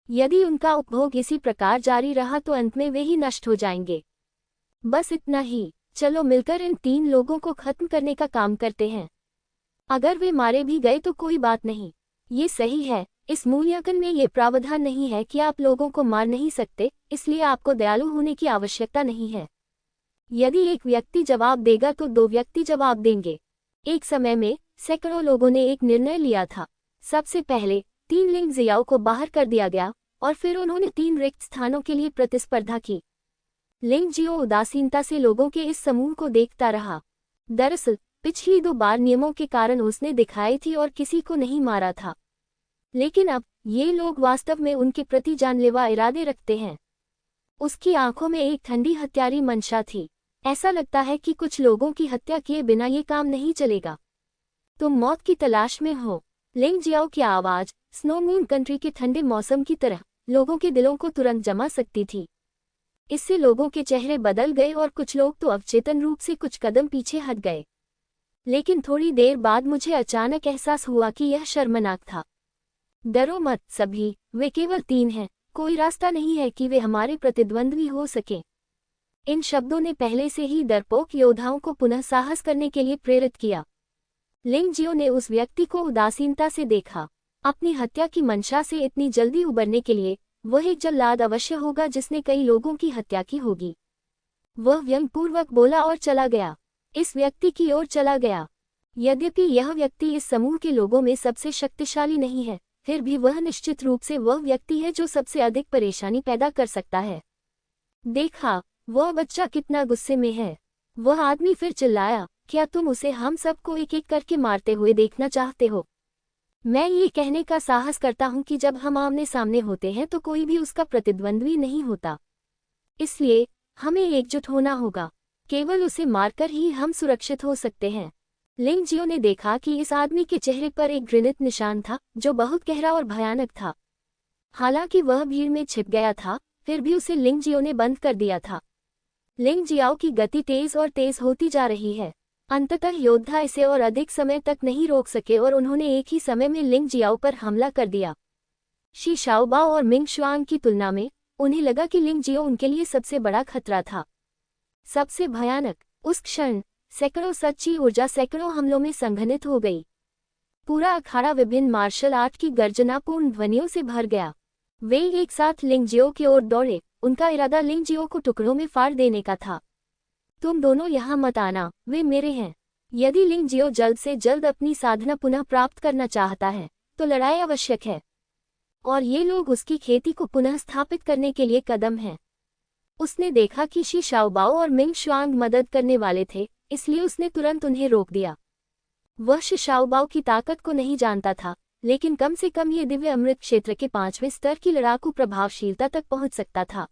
यदि उनका उपभोग इसी प्रकार जारी रहा तो अंत में वे ही नष्ट हो जाएंगे। बस इतना ही। चलो मिलकर इन 3 लोगों को खत्म करने का काम करते हैं। अगर वे मारे भी गए तो कोई बात नहीं। ये सही है, इस मूल्यांकन में ये प्रावधान नहीं है कि आप लोगों को मार नहीं सकते, इसलिए आपको दयालु होने की आवश्यकता नहीं है। यदि एक व्यक्ति जवाब देगा तो 2 व्यक्ति जवाब देंगे। एक समय में सैकड़ों लोगों ने एक निर्णय लिया था। सबसे पहले 3 लिंग जियाओ को बाहर कर दिया गया, और फिर उन्होंने 3 रिक्त स्थानों के लिए प्रतिस्पर्धा की। लिंग जियो उदासीनता से लोगों के इस समूह को देखता रहा। दरअसल पिछली 2 बार नियमों के कारण उसने दिखाई थी और किसी को नहीं मारा था। लेकिन अब ये लोग वास्तव में उनके प्रति जानलेवा इरादे रखते हैं। उसकी आंखों में एक ठंडी हत्यारी मंशा थी। ऐसा लगता है कि कुछ लोगों की हत्या किए बिना ये काम नहीं चलेगा। तुम मौत की तलाश में हो। लिंग जियाओ की आवाज स्नो मून कंट्री के ठंडे मौसम की तरह लोगों के दिलों को तुरंत जमा सकती थी। इससे लोगों के चेहरे बदल गए और कुछ लोग तो अवचेतन रूप से कुछ कदम पीछे हट गए। लेकिन थोड़ी देर बाद मुझे अचानक एहसास हुआ कि यह शर्मनाक था। डरो मत सभी, वे केवल 3 हैं, कोई रास्ता नहीं है कि वे हमारे प्रतिद्वंद्वी हो सकें। इन शब्दों ने पहले से ही डरपोक योद्धाओं को पुनः साहस करने के लिए प्रेरित किया। लिंग जियो ने उस व्यक्ति को उदासीनता से देखा। अपनी हत्या की मंशा से इतनी जल्दी उबरने के लिए वह एक जल्लाद अवश्य होगा जिसने कई लोगों की हत्या की होगी। वह व्यंग्यपूर्वक बोला और चला गया। इस व्यक्ति की ओर चला गया। यद्यपि यह व्यक्ति इस समूह के लोगों में सबसे शक्तिशाली नहीं है, फिर भी वह निश्चित रूप से वह व्यक्ति है जो सबसे अधिक परेशानी पैदा कर सकता है। देखा, वह बच्चा कितना गुस्से में है। वह आदमी फिर चिल्लाया, क्या तुम उसे हम सबको एक एक करके मारते हुए देखना चाहते हो? मैं ये कहने का साहस करता हूं कि जब हम आमने सामने होते हैं तो कोई भी उसका प्रतिद्वंद्वी नहीं होता। इसलिए हमें एकजुट होना होगा। केवल उसे मारकर ही हम सुरक्षित हो सकते हैं। लिंग जियो ने देखा कि इस आदमी के चेहरे पर एक घृणित निशान था जो बहुत गहरा और भयानक था। हालांकि वह भीड़ में छिप गया था, फिर भी उसे लिंग जियो ने बंद कर दिया था। लिंग जियाओ की गति तेज और तेज होती जा रही है। अंततः योद्धा इसे और अधिक समय तक नहीं रोक सके और उन्होंने एक ही समय में लिंग जियाओ पर हमला कर दिया। शी शाओबाओ और मिंग शुआंग की तुलना में उन्हें लगा कि लिंग जियो उनके लिए सबसे बड़ा खतरा था, सबसे भयानक। उस क्षण सैकड़ों सच्ची ऊर्जा सैकड़ों हमलों में संघनित हो गई। पूरा अखाड़ा विभिन्न मार्शल आर्ट की गर्जनापूर्ण ध्वनियों से भर गया। वे एक साथ लिंग जियो की ओर दौड़े। उनका इरादा लिंग जियो को टुकड़ों में फाड़ देने का था। तुम दोनों यहाँ मत आना, वे मेरे हैं। यदि लिंग जियो जल्द से जल्द अपनी साधना पुनः प्राप्त करना चाहता है तो लड़ाई आवश्यक है, और ये लोग उसकी खेती को पुनः स्थापित करने के लिए कदम हैं। उसने देखा कि शी शाओबाओ और मिंग शुआंग मदद करने वाले थे, इसलिए उसने तुरंत उन्हें रोक दिया। वह शी शाओबाओ की ताकत को नहीं जानता था, लेकिन कम से कम ये दिव्य अमृत क्षेत्र के 5वें स्तर की लड़ाकू प्रभावशीलता तक पहुंच सकता था।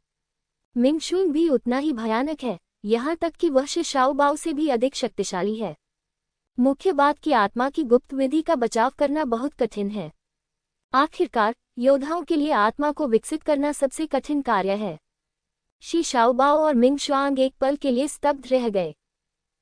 मिंग शुआंग भी उतना ही भयानक है, यहाँ तक कि वह शी शाओबाओ से भी अधिक शक्तिशाली है। मुख्य बात की आत्मा की गुप्त विधि का बचाव करना बहुत कठिन है। आखिरकार योद्धाओं के लिए आत्मा को विकसित करना सबसे कठिन कार्य है। शी शाओबाओ और मिंग शुआंग एक पल के लिए स्तब्ध रह गए।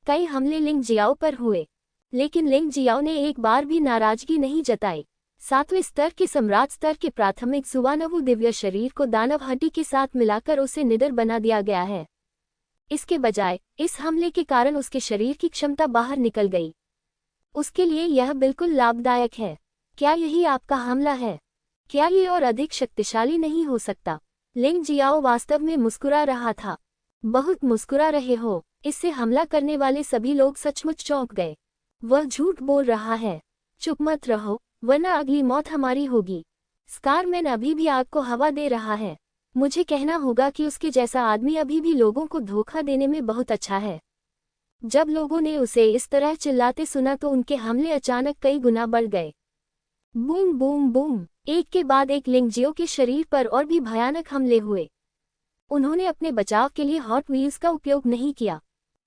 कई हमले लिंग जियाओ पर हुए, लेकिन लिंग जियाओ ने एक बार भी नाराजगी नहीं जताई। 7वें स्तर के सम्राट स्तर के प्राथमिक सुवानवु दिव्य शरीर को दानव हड्डी के साथ मिलाकर उसे निडर बना दिया गया है। इसके बजाय इस हमले के कारण उसके शरीर की क्षमता बाहर निकल गई। उसके लिए यह बिल्कुल लाभदायक है। क्या यही आपका हमला है? क्या ये और अधिक शक्तिशाली नहीं हो सकता? लिंग जियाओ वास्तव में मुस्कुरा रहा था। बहुत मुस्कुरा रहे हो। इससे हमला करने वाले सभी लोग सचमुच चौंक गए। वह झूठ बोल रहा है। चुप मत रहो, वरना अगली मौत हमारी होगी। स्कारमैन अभी भी आग को हवा दे रहा है। मुझे कहना होगा कि उसके जैसा आदमी अभी भी लोगों को धोखा देने में बहुत अच्छा है। जब लोगों ने उसे इस तरह चिल्लाते सुना तो उनके हमले अचानक कई गुना बढ़ गए। बूम बूम बूम, एक के बाद एक लिंग जियो के शरीर पर और भी भयानक हमले हुए। उन्होंने अपने बचाव के लिए हॉट व्हील्स का उपयोग नहीं किया,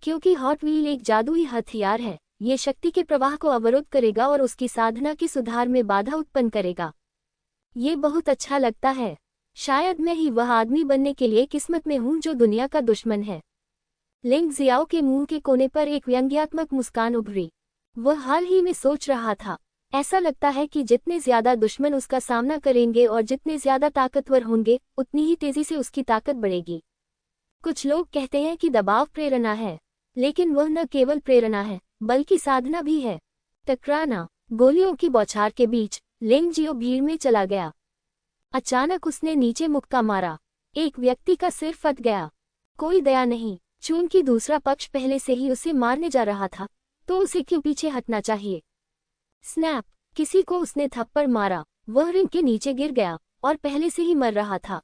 क्योंकि हॉट व्हील एक जादुई हथियार है। ये शक्ति के प्रवाह को अवरुद्ध करेगा और उसकी साधना के सुधार में बाधा उत्पन्न करेगा। ये बहुत अच्छा लगता है। शायद मैं ही वह आदमी बनने के लिए किस्मत में हूँ जो दुनिया का दुश्मन है। लिंग जियाओ के मुंह के कोने पर एक व्यंग्यात्मक मुस्कान उभरी। वह हाल ही में सोच रहा था, ऐसा लगता है कि जितने ज्यादा दुश्मन उसका सामना करेंगे और जितने ज्यादा ताकतवर होंगे, उतनी ही तेजी से उसकी ताकत बढ़ेगी। कुछ लोग कहते हैं कि दबाव प्रेरणा है, लेकिन वह न केवल प्रेरणा है बल्कि साधना भी है। टकराना। गोलियों की बौछार के बीच लिंग जियो भीड़ में चला गया। अचानक उसने नीचे मुक्का मारा। एक व्यक्ति का सिर फट गया। कोई दया नहीं। चूंकि दूसरा पक्ष पहले से ही उसे मारने जा रहा था, तो उसे क्यों पीछे हटना चाहिए? स्नैप। किसी को उसने थप्पड़ मारा। वह रिंग के नीचे गिर गया और पहले से ही मर रहा था।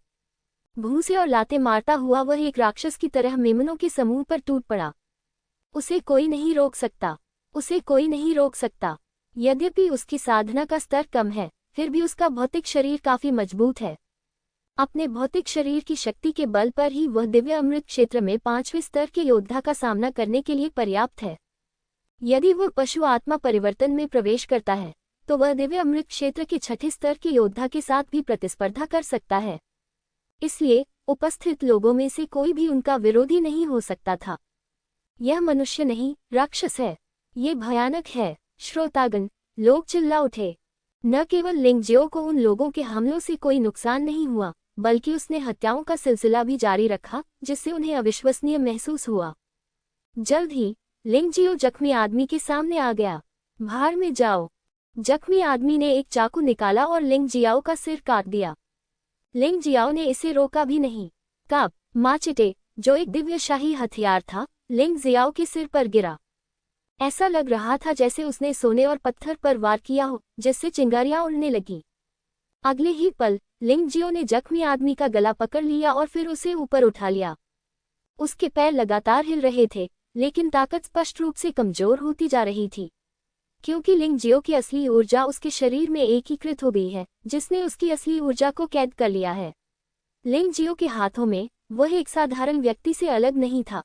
भूसे और लाते मारता हुआ वह एक राक्षस की तरह मेमनों के समूह पर टूट पड़ा। उसे कोई नहीं रोक सकता। उसे कोई नहीं रोक सकता। यद्यपि उसकी साधना का स्तर कम है, फिर भी उसका भौतिक शरीर काफी मजबूत है। अपने भौतिक शरीर की शक्ति के बल पर ही वह दिव्य अमृत क्षेत्र में 5वें स्तर के योद्धा का सामना करने के लिए पर्याप्त है। यदि वह पशु आत्मा परिवर्तन में प्रवेश करता है तो वह दिव्य अमृत क्षेत्र के 6ठे स्तर के योद्धा के साथ भी प्रतिस्पर्धा कर सकता है। इसलिए उपस्थित लोगों में से कोई भी उनका विरोधी नहीं हो सकता था। यह मनुष्य नहीं, राक्षस है। ये भयानक है। श्रोतागण, लोग चिल्ला उठे। न केवल लिंगजियो को उन लोगों के हमलों से कोई नुकसान नहीं हुआ, बल्कि उसने हत्याओं का सिलसिला भी जारी रखा, जिससे उन्हें अविश्वसनीय महसूस हुआ। जल्द ही लिंगजियो जख्मी आदमी के सामने आ गया। बाहर में जाओ। जख्मी आदमी ने एक चाकू निकाला और लिंगजियाओ का सिर काट दिया। लिंगजियाओ ने इसे रोका भी नहीं। काब माचिटे, जो एक दिव्यशाही हथियार था, लिंगजियाओ के सिर पर गिरा। ऐसा लग रहा था जैसे उसने सोने और पत्थर पर वार किया हो, जिससे चिंगारियां उड़ने लगी। अगले ही पल लिंगजियो ने जख्मी आदमी का गला पकड़ लिया और फिर उसे ऊपर उठा लिया। उसके पैर लगातार हिल रहे थे, लेकिन ताकत स्पष्ट रूप से कमजोर होती जा रही थी, क्योंकि लिंगजियो की असली ऊर्जा उसके शरीर में एकीकृत हो गई है, जिसने उसकी असली ऊर्जा को कैद कर लिया है। लिंगजियो के हाथों में वह एक साधारण व्यक्ति से अलग नहीं था।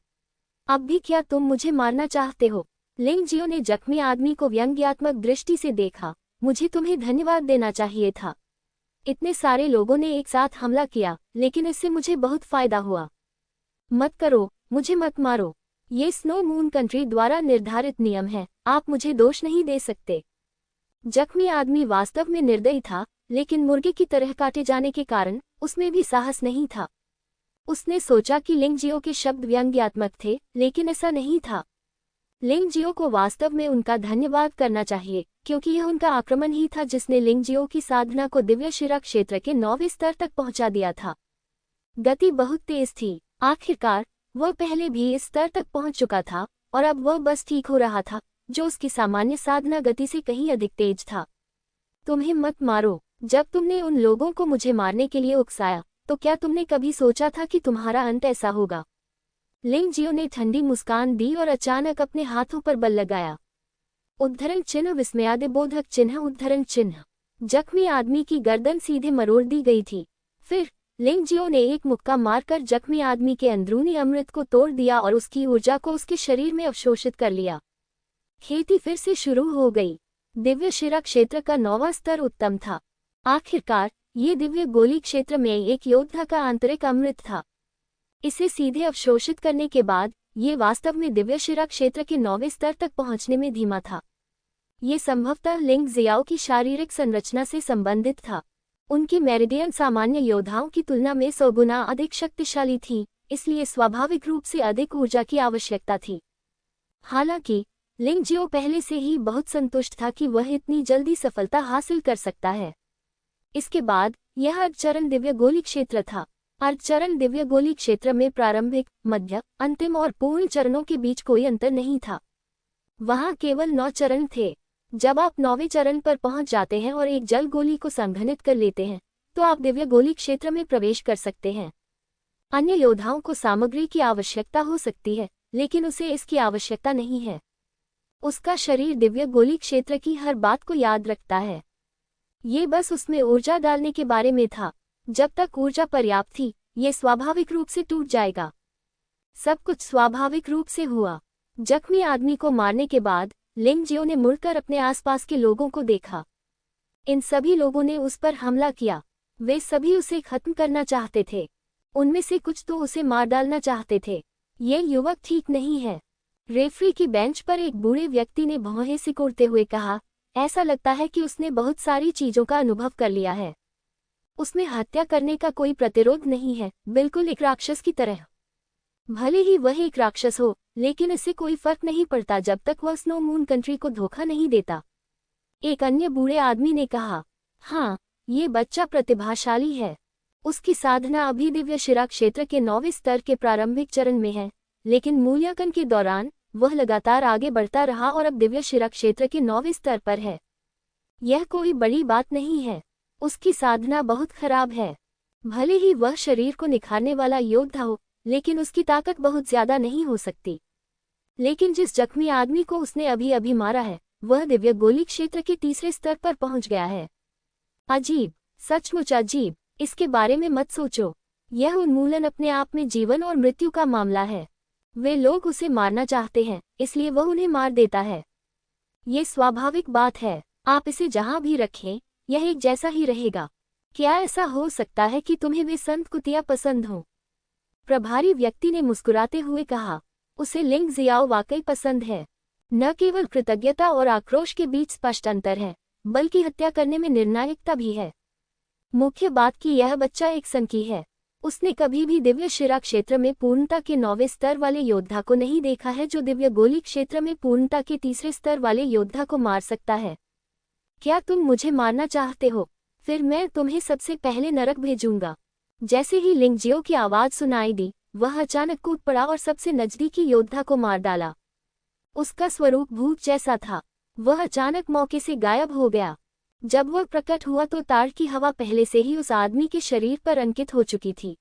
अब भी क्या तुम मुझे मारना चाहते हो? लिंगजियो ने जख्मी आदमी को व्यंग्यात्मक दृष्टि से देखा। मुझे तुम्हें धन्यवाद देना चाहिए था। इतने सारे लोगों ने एक साथ हमला किया, लेकिन इससे मुझे बहुत फायदा हुआ। मत करो, मुझे मत मारो। ये स्नो मून कंट्री द्वारा निर्धारित नियम है, आप मुझे दोष नहीं दे सकते। जख्मी आदमी वास्तव में निर्दयी था, लेकिन मुर्गे की तरह काटे जाने के कारण उसमें भी साहस नहीं था। उसने सोचा कि लिंगजियो के शब्द व्यंग्यात्मक थे, लेकिन ऐसा नहीं था। लिंगजियो को वास्तव में उनका धन्यवाद करना चाहिए, क्योंकि यह उनका आक्रमण ही था जिसने लिंगजियो की साधना को दिव्य शिरा क्षेत्र के 9वें स्तर तक पहुंचा दिया था। गति बहुत तेज थी। आखिरकार वह पहले भी इस स्तर तक पहुंच चुका था, और अब वह बस ठीक हो रहा था, जो उसकी सामान्य साधना गति से कहीं अधिक तेज था। तुम्हें मत मारो। जब तुमने उन लोगों को मुझे मारने के लिए उकसाया, तो क्या तुमने कभी सोचा था कि तुम्हारा अंत ऐसा होगा? लिंगजियो ने ठंडी मुस्कान दी और अचानक अपने हाथों पर बल लगाया। उद्धरण चिन्ह, विस्मयादिबोधक चिन्ह, उद्धरण चिन्ह। जख्मी आदमी की गर्दन सीधे मरोड़ दी गई थी। फिर लिंगजियो ने एक मुक्का मारकर जख्मी आदमी के अंदरूनी अमृत को तोड़ दिया और उसकी ऊर्जा को उसके शरीर में अवशोषित कर लिया। खेती फिर से शुरू हो गई। दिव्य शिरा क्षेत्र का 9वां स्तर उत्तम था। आखिरकार ये दिव्य गोली क्षेत्र में एक योद्धा का आंतरिक अमृत था। इसे सीधे अवशोषित करने के बाद ये वास्तव में दिव्य शिरा क्षेत्र के 9वें स्तर तक पहुंचने में धीमा था। ये संभवतः लिंगजियाओ की शारीरिक संरचना से संबंधित था। उनकी मेरिडियन सामान्य योद्धाओं की तुलना में 100 गुना अधिक शक्तिशाली थी, इसलिए स्वाभाविक रूप से अधिक ऊर्जा की आवश्यकता थी। हालांकि लिंगजियो पहले से ही बहुत संतुष्ट था कि वह इतनी जल्दी सफलता हासिल कर सकता है। इसके बाद यह अर्धचरण दिव्य गोली क्षेत्र था। अर्धचरण दिव्य गोली क्षेत्र में प्रारंभिक, मध्य, अंतिम और पूर्ण चरणों के बीच कोई अंतर नहीं था। वहां केवल 9 चरण थे। जब आप 9वें चरण पर पहुंच जाते हैं और एक जल गोली को संघनित कर लेते हैं, तो आप दिव्य गोली क्षेत्र में प्रवेश कर सकते हैं। अन्य योद्धाओं को सामग्री की आवश्यकता हो सकती है, लेकिन उसे इसकी आवश्यकता नहीं है। उसका शरीर दिव्य गोली क्षेत्र की हर बात को याद रखता है। ये बस उसमें ऊर्जा डालने के बारे में था। जब तक ऊर्जा पर्याप्त थी, ये स्वाभाविक रूप से टूट जाएगा। सब कुछ स्वाभाविक रूप से हुआ। जख्मी आदमी को मारने के बाद लिंगजियो ने मुड़कर अपने आसपास के लोगों को देखा। इन सभी लोगों ने उस पर हमला किया। वे सभी उसे खत्म करना चाहते थे। उनमें से कुछ तो उसे मार डालना चाहते थे। ये युवक ठीक नहीं है। रेफरी की बेंच पर एक बूढ़े व्यक्ति ने भौहें सिकोड़ते हुए कहा, ऐसा लगता है कि उसने बहुत सारी चीजों का अनुभव कर लिया है। उसमें हत्या करने का कोई प्रतिरोध नहीं है, बिल्कुल एक राक्षस की तरह। भले ही वह एक राक्षस हो, लेकिन इससे कोई फर्क नहीं पड़ता जब तक वह स्नो मून कंट्री को धोखा नहीं देता। एक अन्य बूढ़े आदमी ने कहा, हाँ, ये बच्चा प्रतिभाशाली है। उसकी साधना अभी दिव्य शिरा क्षेत्र के 9वें स्तर के प्रारंभिक चरण में है, लेकिन मूल्यांकन के दौरान वह लगातार आगे बढ़ता रहा और अब दिव्य शिरा क्षेत्र के 9वें स्तर पर है। यह कोई बड़ी बात नहीं है। उसकी साधना बहुत खराब है। भले ही वह शरीर को निखारने वाला योद्धा हो, लेकिन उसकी ताकत बहुत ज्यादा नहीं हो सकती। लेकिन जिस जख्मी आदमी को उसने अभी अभी मारा है, वह दिव्य गोली क्षेत्र के 3रे स्तर पर पहुंच गया है। अजीब, सचमुच अजीब, इसके बारे में मत सोचो। यह उन्मूलन अपने आप में जीवन और मृत्यु का मामला है। वे लोग उसे मारना चाहते हैं, इसलिए वह उन्हें मार देता है। ये स्वाभाविक बात है। आप इसे जहां भी रखें, यह एक जैसा ही रहेगा। क्या ऐसा हो सकता है कि तुम्हें वे संत कुतिया पसंद हों? प्रभारी व्यक्ति ने मुस्कुराते हुए कहा। उसे लिंग जियाओ वाकई पसंद है। न केवल कृतज्ञता और आक्रोश के बीच स्पष्ट अंतर है, बल्कि हत्या करने में निर्णायकता भी है। मुख्य बात कि यह बच्चा एक संकी है। उसने कभी भी दिव्य शिरा क्षेत्र में पूर्णता के 9वें स्तर वाले योद्धा को नहीं देखा है, जो दिव्य गोली क्षेत्र में पूर्णता के 3रे स्तर वाले योद्धा को मार सकता है। क्या तुम मुझे मारना चाहते हो? फिर मैं तुम्हें सबसे पहले नरक भेजूंगा। जैसे ही लिंगजियो की आवाज सुनाई दी, वह अचानक कूद पड़ा और सबसे नजदीकी योद्धा को मार डाला। उसका स्वरूप भूत जैसा था। वह अचानक मौके से गायब हो गया। जब वह प्रकट हुआ तो ताड़ की हवा पहले से ही उस आदमी के शरीर पर अंकित हो चुकी थी।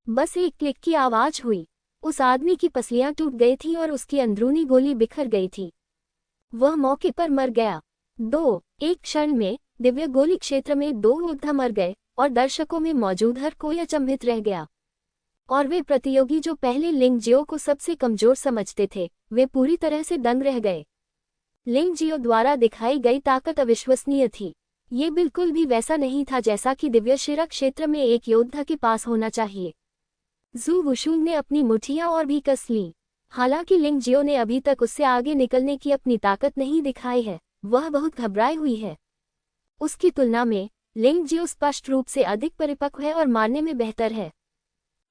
बस एक क्लिक की आवाज हुई। उस आदमी की पसलियां टूट गई थीं और उसकी अंदरूनी गोली बिखर गई थी। वह मौके पर मर गया। एक क्षण में दिव्य गोली क्षेत्र में 2 योद्धा मर गए और दर्शकों में मौजूद हर कोई अचंभित रह गया। और वे प्रतियोगी जो पहले लिंगजियो को सबसे कमजोर समझते थे, वे पूरी तरह से दंग रह गए। लिंगजियो द्वारा दिखाई गई ताकत अविश्वसनीय थी। ये बिल्कुल भी वैसा नहीं था जैसा कि दिव्य शिरा क्षेत्र में एक योद्धा के पास होना चाहिए। जू वुशुंग ने अपनी मुठ्ठियां और भी कस लीं। हालांकि लिंगजियो ने अभी तक उससे आगे निकलने की अपनी ताकत नहीं दिखाई है, वह बहुत घबराई हुई है। उसकी तुलना में लिंगजियो स्पष्ट रूप से अधिक परिपक्व है और मारने में बेहतर है।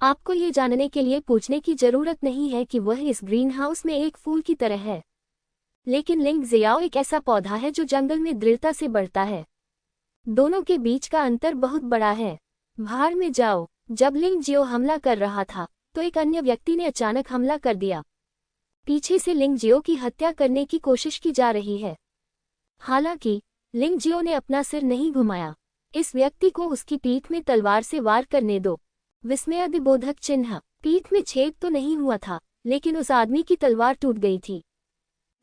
आपको ये जानने के लिए पूछने की जरूरत नहीं है कि वह इस ग्रीन हाउस में एक फूल की तरह है। लेकिन लिंग जियाओ एक ऐसा पौधा है जो जंगल में दृढ़ता से बढ़ता है। दोनों के बीच का अंतर बहुत बड़ा है। भाड़ में जाओ। जब लिंग जियो हमला कर रहा था, तो एक अन्य व्यक्ति ने अचानक हमला कर दिया। पीछे से लिंग जियो की हत्या करने की कोशिश की जा रही है। हालांकि लिंग जियो ने अपना सिर नहीं घुमाया। इस व्यक्ति को उसकी पीठ में तलवार से वार करने दो। विस्मयादिबोधक चिन्ह। पीठ में छेद तो नहीं हुआ था, लेकिन उस आदमी की तलवार टूट गई थी।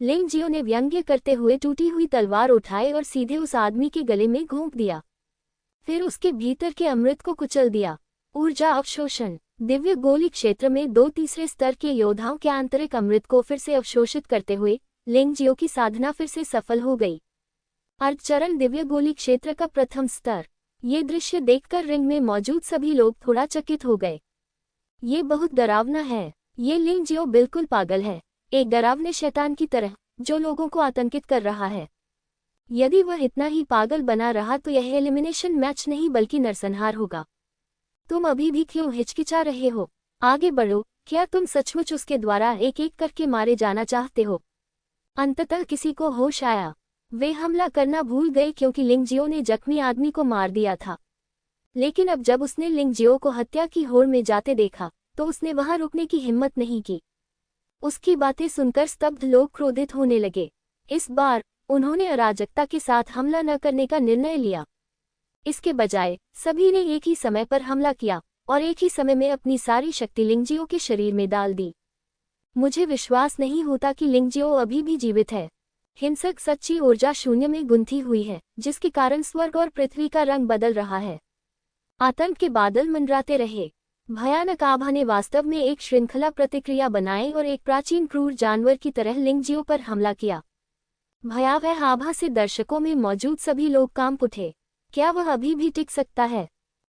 लिंगजियो ने व्यंग्य करते हुए टूटी हुई तलवार उठाई और सीधे उस आदमी के गले में घोंप दिया। फिर उसके भीतर के अमृत को कुचल दिया। ऊर्जा अवशोषण। दिव्य गोली क्षेत्र में 2 तीसरे स्तर के योद्धाओं के आंतरिक अमृत को फिर से अवशोषित करते हुए लिंगजियो की साधना फिर से सफल हो गई। अर्धचरण दिव्य गोली क्षेत्र का प्रथम स्तर। ये दृश्य देखकर रिंग में मौजूद सभी लोग थोड़ा चकित हो गए। ये बहुत डरावना है। ये लिंगजियो बिल्कुल पागल है, एक डरावने शैतान की तरह जो लोगों को आतंकित कर रहा है। यदि वह इतना ही पागल बना रहा तो यह एलिमिनेशन मैच नहीं बल्कि नरसंहार होगा। तुम अभी भी क्यों हिचकिचा रहे हो? आगे बढ़ो। क्या तुम सचमुच उसके द्वारा एक एक करके मारे जाना चाहते हो? अंततः किसी को होश आया। वे हमला करना भूल गए क्योंकि लिंगजियो ने जख्मी आदमी को मार दिया था। लेकिन अब जब उसने लिंगजियो को हत्या की होड़ में जाते देखा, तो उसने वहां रुकने की हिम्मत नहीं की। उसकी बातें सुनकर स्तब्ध लोग क्रोधित होने लगे। इस बार उन्होंने अराजकता के साथ हमला न करने का निर्णय लिया। इसके बजाय सभी ने एक ही समय पर हमला किया और एक ही समय में अपनी सारी शक्ति लिंगजियो के शरीर में डाल दी। मुझे विश्वास नहीं होता कि लिंगजियो अभी भी जीवित है। हिंसक सच्ची ऊर्जा शून्य में गुंथी हुई है, जिसके कारण स्वर्ग और पृथ्वी का रंग बदल रहा है। आतंक के बादल मंडराते रहे। भयानक आभा ने वास्तव में एक श्रृंखला प्रतिक्रिया बनाई और एक प्राचीन क्रूर जानवर की तरह लिंगजियो पर हमला किया। भयावह आभा से दर्शकों में मौजूद सभी लोग कांप उठे। क्या वह अभी भी टिक सकता है?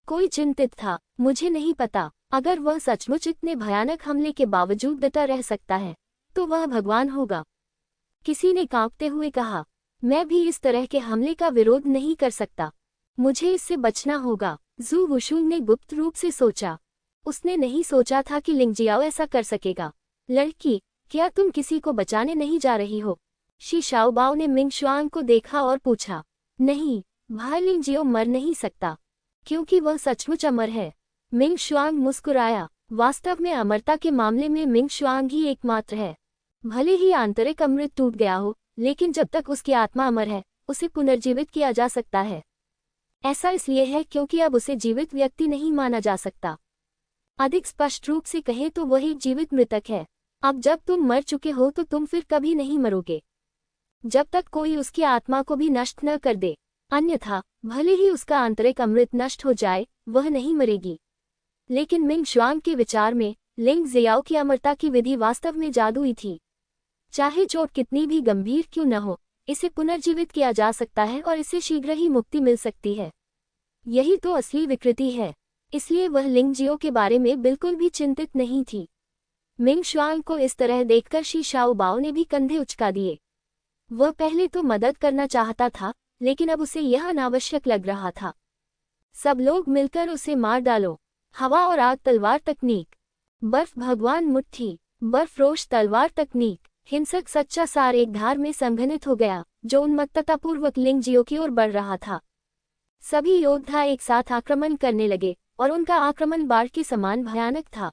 कोई चिंतित था। मुझे नहीं पता। अगर वह सचमुच इतने भयानक हमले के बावजूद डटा रह सकता है, तो वह भगवान होगा। किसी ने कांपते हुए कहा, मैं भी इस तरह के हमले का विरोध नहीं कर सकता। मुझे इससे बचना होगा। जू वुशुंग ने गुप्त रूप से सोचा। उसने नहीं सोचा था कि लिंगजियाओ ऐसा कर सकेगा। लड़की, क्या तुम किसी को बचाने नहीं जा रही हो? शी शाओबाओ ने मिंग शुआंग को देखा और पूछा। नहीं, भाई लिंगजियो मर नहीं सकता, क्योंकि वह सचमुच अमर है। मिंग शुआंग मुस्कुराया। वास्तव में अमरता के मामले में मिंग शुआंग ही एकमात्र है। भले ही आंतरिक अमृत टूट गया हो, लेकिन जब तक उसकी आत्मा अमर है, उसे पुनर्जीवित किया जा सकता है। ऐसा इसलिए है क्योंकि अब उसे जीवित व्यक्ति नहीं माना जा सकता। अधिक स्पष्ट रूप से कहें तो वह एक जीवित मृतक है। अब जब तुम मर चुके हो तो तुम फिर कभी नहीं मरोगे, जब तक कोई उसकी आत्मा को भी नष्ट न कर दे। अन्यथा भले ही उसका आंतरिक अमृत नष्ट हो जाए, वह नहीं मरेगी। लेकिन मिंग शुआंग के विचार में लिंग जियाओ की अमरता की विधि वास्तव में जादुई थी। चाहे चोट कितनी भी गंभीर क्यों न हो, इसे पुनर्जीवित किया जा सकता है और इसे शीघ्र ही मुक्ति मिल सकती है। यही तो असली विकृति है। इसलिए वह लिंग जियो के बारे में बिल्कुल भी चिंतित नहीं थी। मिंग शुआंग को इस तरह देखकर शी शाओबाओ ने भी कंधे उचका दिए। वह पहले तो मदद करना चाहता था, लेकिन अब उसे यह अनावश्यक लग रहा था। सब लोग मिलकर उसे मार डालो। हवा और आग तलवार तकनीक। बर्फ भगवान मुट्ठी। बर्फरोश तलवार तकनीक। हिंसक सच्चा सार एक धार में संघनित हो गया, जो उन्मत्ततापूर्वक लिंग जियो की ओर बढ़ रहा था। सभी योद्धा एक साथ आक्रमण करने लगे और उनका आक्रमण बाढ़ के समान भयानक था।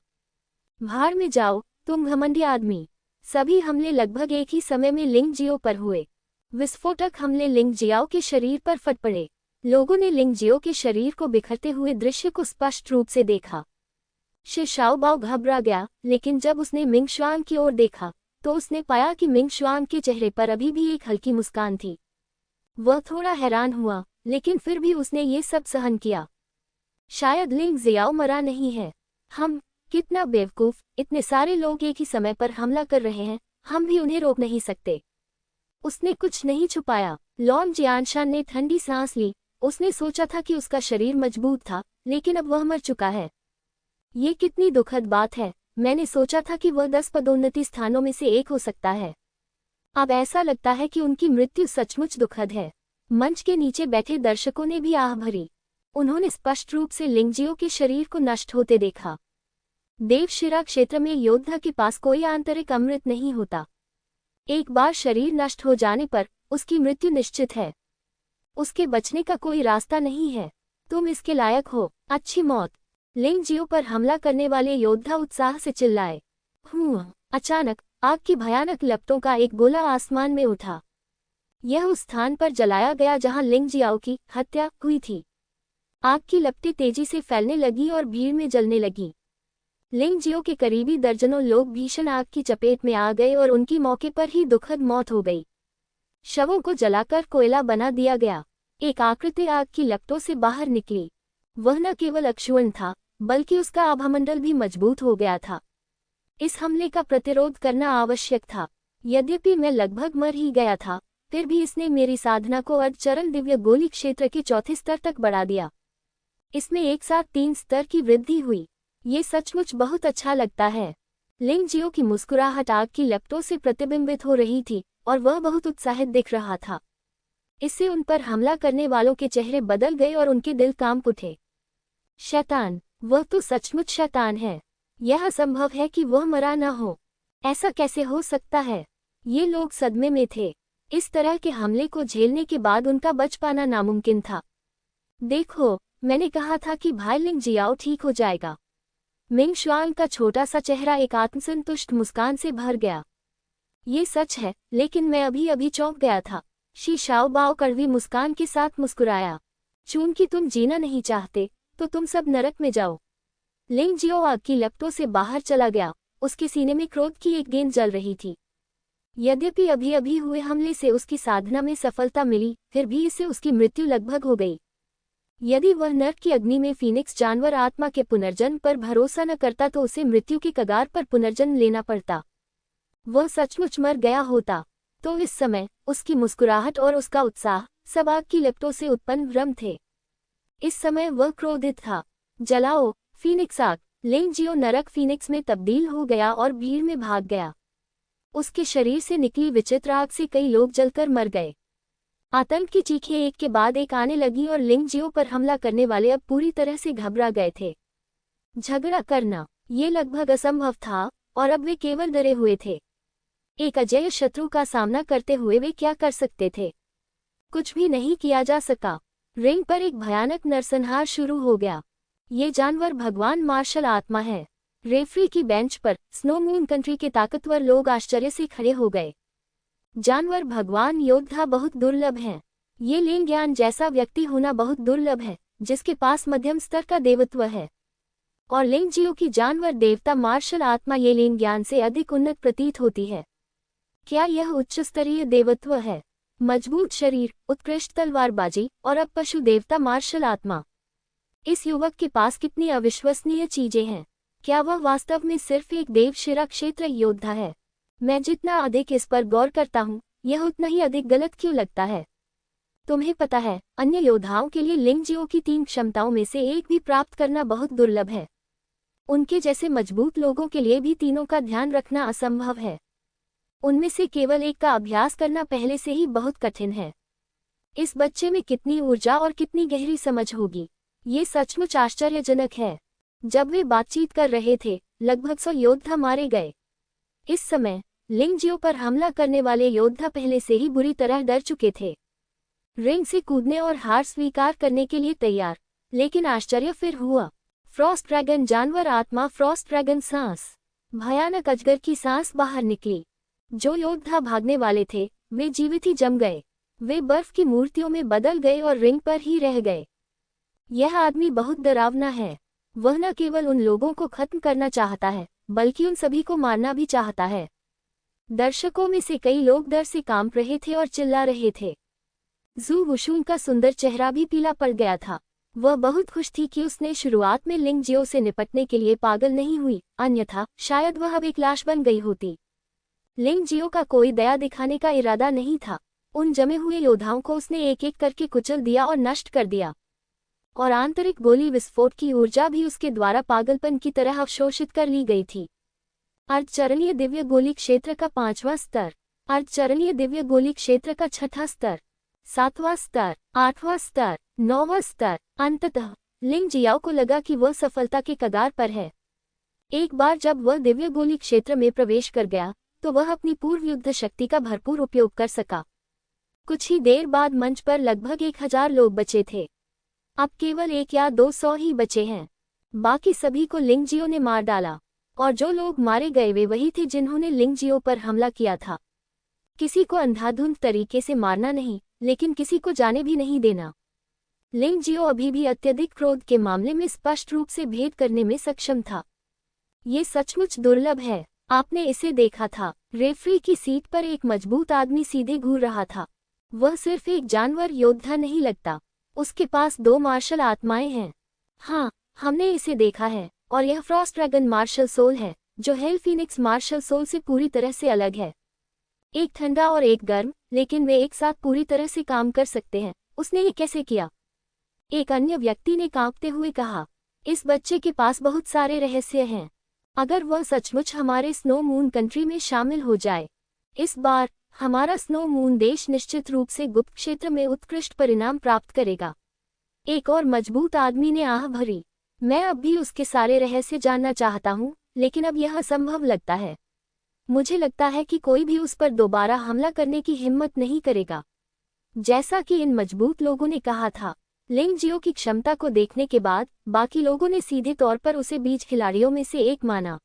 भाड़ में जाओ तुम घमंडी आदमी। सभी हमले लगभग एक ही समय में लिंग जियो पर हुए। विस्फोटक हमले लिंग जियाओ के शरीर पर फट पड़े। लोगों ने लिंग जियो के शरीर को बिखरते हुए दृश्य को स्पष्ट रूप से देखा। शी शाओबाओ घबरा गया, लेकिन जब उसने मिंग शुआंग की ओर देखा तो उसने पाया कि मिंग शुआंग के चेहरे पर अभी भी एक हल्की मुस्कान थी। वह थोड़ा हैरान हुआ, लेकिन फिर भी उसने ये सब सहन किया। शायद लिंग जियाओ मरा नहीं है। कितना बेवकूफ, इतने सारे लोग एक ही समय पर हमला कर रहे हैं, हम भी उन्हें रोक नहीं सकते। उसने कुछ नहीं छुपाया। लॉन्ग जियानशान ने ठंडी सांस ली। उसने सोचा था कि उसका शरीर मजबूत था, लेकिन अब वह मर चुका है। ये कितनी दुखद बात है। मैंने सोचा था कि वह 10 पदोन्नति स्थानों में से एक हो सकता है। अब ऐसा लगता है कि उनकी मृत्यु सचमुच दुखद है। मंच के नीचे बैठे दर्शकों ने भी आह भरी। उन्होंने स्पष्ट रूप से लिंग जियो के शरीर को नष्ट होते देखा। देवशिरा क्षेत्र में योद्धा के पास कोई आंतरिक अमृत नहीं होता। एक बार शरीर नष्ट हो जाने पर उसकी मृत्यु निश्चित है। उसके बचने का कोई रास्ता नहीं है। तुम इसके लायक हो। अच्छी मौत। लिंग जियो पर हमला करने वाले योद्धा उत्साह से चिल्लाए। अचानक आग की भयानक लपटों का एक गोला आसमान में उठा। यह उस स्थान पर जलाया गया जहां लिंग जियाओ की हत्या हुई थी। आग की लपटें तेजी से फैलने लगी और भीड़ में जलने लगी। लिंग जियो के करीबी दर्जनों लोग भीषण आग की चपेट में आ गए और उनकी मौके पर ही दुखद मौत हो गई। शवों को जलाकर कोयला बना दिया गया। एक आकृति आग की लपटों से बाहर निकली। वह न केवल अक्षुण्ण था, बल्कि उसका आभामंडल भी मजबूत हो गया था। इस हमले का प्रतिरोध करना आवश्यक था। यद्यपि मैं लगभग मर ही गया था, फिर भी इसने मेरी साधना को अर्धचरण दिव्य गोली क्षेत्र के चौथे स्तर तक बढ़ा दिया। इसमें एक साथ 3 स्तर की वृद्धि हुई। ये सचमुच बहुत अच्छा लगता है। लिंग जियो की मुस्कुराहट आग की लपटों से प्रतिबिंबित हो रही थी और वह बहुत उत्साहित दिख रहा था। इससे उन पर हमला करने वालों के चेहरे बदल गए और उनके दिल कांप उठे। शैतान, वह तो सचमुच शैतान है। यह असंभव है कि वह मरा न हो। ऐसा कैसे हो सकता है? ये लोग सदमे में थे। इस तरह के हमले को झेलने के बाद उनका बच पाना नामुमकिन था। देखो, मैंने कहा था कि भाई लिंग जियाओ ठीक हो जाएगा। मिंग शुआंग का छोटा सा चेहरा एक आत्मसंतुष्ट मुस्कान से भर गया। ये सच है, लेकिन मैं अभी अभी चौंक गया था। शी शाओबाओ कड़वी मुस्कान के साथ मुस्कुराया। चूंकि तुम जीना नहीं चाहते, तो तुम सब नरक में जाओ। लिंग जियो आग की लपटों से बाहर चला गया। उसके सीने में क्रोध की एक गेंद जल रही थी। यद्यपि अभी अभी हुए हमले से उसकी साधना में सफलता मिली, फिर भी इससे उसकी मृत्यु लगभग हो गई। यदि वह नर्क की अग्नि में फीनिक्स जानवर आत्मा के पुनर्जन्म पर भरोसा न करता तो उसे मृत्यु की कगार पर पुनर्जन्म लेना पड़ता। वह सचमुच मर गया होता तो इस समय उसकी मुस्कुराहट और उसका उत्साह सब आग की लपटों से उत्पन्न भ्रम थे। इस समय वह क्रोधित था। जलाओ फीनिक्स आग। लिंग जियो नरक फीनिक्स में तब्दील हो गया और भीड़ में भाग गया। उसके शरीर से निकली विचित्र आग से कई लोग जलकर मर गए। आतंक की चीखें एक के बाद एक आने लगी और लिंग जियो पर हमला करने वाले अब पूरी तरह से घबरा गए थे। झगड़ा करना ये लगभग असंभव था और अब वे केवल डरे हुए थे। एक अजेय शत्रु का सामना करते हुए वे क्या कर सकते थे? कुछ भी नहीं किया जा सका। रिंग पर एक भयानक नरसंहार शुरू हो गया। ये जानवर भगवान मार्शल आत्मा है। रेफरी की बेंच पर स्नो मून कंट्री के ताकतवर लोग आश्चर्य से खड़े हो गए। जानवर भगवान योद्धा बहुत दुर्लभ हैं। ये लिंग ज्ञान जैसा व्यक्ति होना बहुत दुर्लभ है, जिसके पास मध्यम स्तर का देवत्व है। और लिंग जियो की जानवर देवता मार्शल आत्मा ये लिंग ज्ञान से अधिक उन्नत प्रतीत होती है। क्या यह उच्च स्तरीय देवत्व है? मजबूत शरीर, उत्कृष्ट तलवारबाजी और अब पशु देवता मार्शल आत्मा। इस युवक के पास कितनी अविश्वसनीय चीजें हैं। क्या वह वास्तव में सिर्फ एक देवशिरा क्षेत्र योद्धा है? मैं जितना अधिक इस पर गौर करता हूँ, यह उतना ही अधिक गलत क्यों लगता है? तुम्हें पता है, अन्य योद्धाओं के लिए लिंगजियो की 3 क्षमताओं में से एक भी प्राप्त करना बहुत दुर्लभ है। उनके जैसे मजबूत लोगों के लिए भी तीनों का ध्यान रखना असंभव है। उनमें से केवल एक का अभ्यास करना पहले से ही बहुत कठिन है। इस बच्चे में कितनी ऊर्जा और कितनी गहरी समझ होगी, ये सचमुच आश्चर्यजनक है। जब वे बातचीत कर रहे थे, लगभग 100 योद्धा मारे गए। इस समय लिंगजियो पर हमला करने वाले योद्धा पहले से ही बुरी तरह डर चुके थे, रिंग से कूदने और हार स्वीकार करने के लिए तैयार। लेकिन आश्चर्य फिर हुआ। फ्रॉस्ट ड्रैगन जानवर आत्मा, फ्रॉस्ट ड्रैगन सांस। भयानक अजगर की सांस बाहर निकली। जो योद्धा भागने वाले थे, वे जीवित ही जम गए। वे बर्फ की मूर्तियों में बदल गए और रिंग पर ही रह गए। यह आदमी बहुत डरावना है। वह न केवल उन लोगों को खत्म करना चाहता है, बल्कि उन सभी को मारना भी चाहता है। दर्शकों में से कई लोग डर से कांप रहे थे और चिल्ला रहे थे। जू वुशुन का सुंदर चेहरा भी पीला पड़ गया था। वह बहुत खुश थी कि उसने शुरुआत में लिंगजियो से निपटने के लिए पागल नहीं हुई, अन्यथा शायद वह अब एक लाश बन गई होती। लिंगजियो का कोई दया दिखाने का इरादा नहीं था। उन जमे हुए योद्धाओं को उसने एक एक करके कुचल दिया और नष्ट कर दिया, और आंतरिक गोली विस्फोट की ऊर्जा भी उसके द्वारा पागलपन की तरह अवशोषित कर ली गई थी। अर्धचरणीय दिव्य गोली क्षेत्र का 5वां स्तर, अर्धचरणीय दिव्य गोली क्षेत्र का 6वां स्तर, 7वां स्तर, 8वां स्तर, 9वां स्तर। अंततः लिंगजियाओ को लगा कि वह सफलता के कगार पर है। एक बार जब वह दिव्य गोली क्षेत्र में प्रवेश कर गया, तो वह अपनी पूर्व युद्ध शक्ति का भरपूर उपयोग कर सका। कुछ ही देर बाद मंच पर लगभग 1000 लोग बचे थे। अब केवल 1 या 200 ही बचे हैं। बाकी सभी को लिंगजियो ने मार डाला, और जो लोग मारे गए वे वही थे जिन्होंने लिंगजियो पर हमला किया था। किसी को अंधाधुंध तरीके से मारना नहीं, लेकिन किसी को जाने भी नहीं देना। लिंगजियो अभी भी अत्यधिक क्रोध के मामले में स्पष्ट रूप से भेद करने में सक्षम था। ये सचमुच दुर्लभ है। आपने इसे देखा था। रेफरी की सीट पर एक मजबूत आदमी सीधे घूर रहा था। वह सिर्फ एक जानवर योद्धा नहीं लगता, उसके पास 2 मार्शल आत्माएं हैं। हाँ, हमने इसे देखा है, और यह फ्रॉस्ट ड्रैगन मार्शल सोल है, जो हेल फीनिक्स मार्शल सोल से पूरी तरह से अलग है। एक ठंडा और एक गर्म, लेकिन वे एक साथ पूरी तरह से काम कर सकते हैं। उसने ये कैसे किया? एक अन्य व्यक्ति ने कांपते हुए कहा। इस बच्चे के पास बहुत सारे रहस्य हैं। अगर वह सचमुच हमारे स्नो मून कंट्री में शामिल हो जाए, इस बार हमारा स्नो मून देश निश्चित रूप से गुप्त क्षेत्र में उत्कृष्ट परिणाम प्राप्त करेगा। एक और मजबूत आदमी ने आह भरी। मैं अब भी उसके सारे रहस्य जानना चाहता हूँ, लेकिन अब यह असंभव लगता है। मुझे लगता है कि कोई भी उस पर दोबारा हमला करने की हिम्मत नहीं करेगा। जैसा कि इन मजबूत लोगों ने कहा था, लिंगजियो की क्षमता को देखने के बाद बाकी लोगों ने सीधे तौर पर उसे बीच खिलाड़ियों में से एक माना।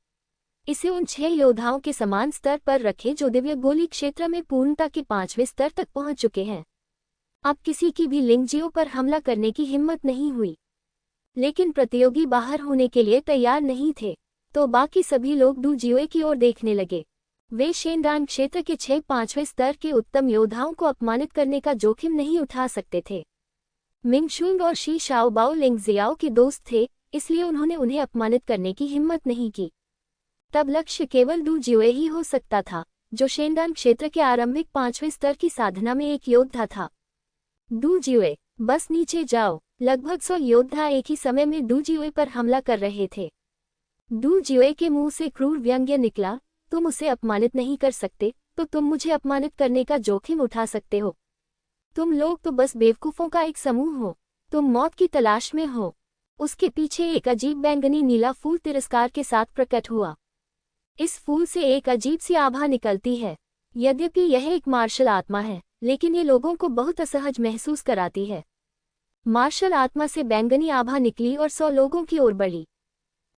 इसे उन 6 योद्धाओं के समान स्तर पर रखे जो दिव्य गोली क्षेत्र में पूर्णता के 5वें स्तर तक पहुंच चुके हैं। अब किसी की भी लिंगजियो पर हमला करने की हिम्मत नहीं हुई। लेकिन प्रतियोगी बाहर होने के लिए तैयार नहीं थे, तो बाकी सभी लोग डू जियोए की ओर देखने लगे। वे शेनडान क्षेत्र के 6-5वें स्तर के उत्तम योद्धाओं को अपमानित करने का जोखिम नहीं उठा सकते थे। मिंगशुंग और शी शाओबाओ लिंगजियाओ के दोस्त थे, इसलिए उन्होंने उन्हें अपमानित करने की हिम्मत नहीं की। तब लक्ष्य केवल डू जियोए ही हो सकता था, जो शेनडान क्षेत्र के आरंभिक 5वें स्तर की साधना में एक योद्धा था। डू जियोए, बस नीचे जाओ। लगभग 100 योद्धा एक ही समय में डू जियोए पर हमला कर रहे थे। डू जियोए के मुंह से क्रूर व्यंग्य निकला, तुम उसे अपमानित नहीं कर सकते, तो तुम मुझे अपमानित करने का जोखिम उठा सकते हो। तुम लोग तो बस बेवकूफों का एक समूह हो। तुम मौत की तलाश में हो। उसके पीछे एक अजीब बैंगनी नीला फूल तिरस्कार के साथ प्रकट हुआ। इस फूल से एक अजीब सी आभा निकलती है। यद्यपि यह एक मार्शल आत्मा है, लेकिन ये लोगों को बहुत असहज महसूस कराती है। मार्शल आत्मा से बैंगनी आभा निकली और 100 लोगों की ओर बढ़ी।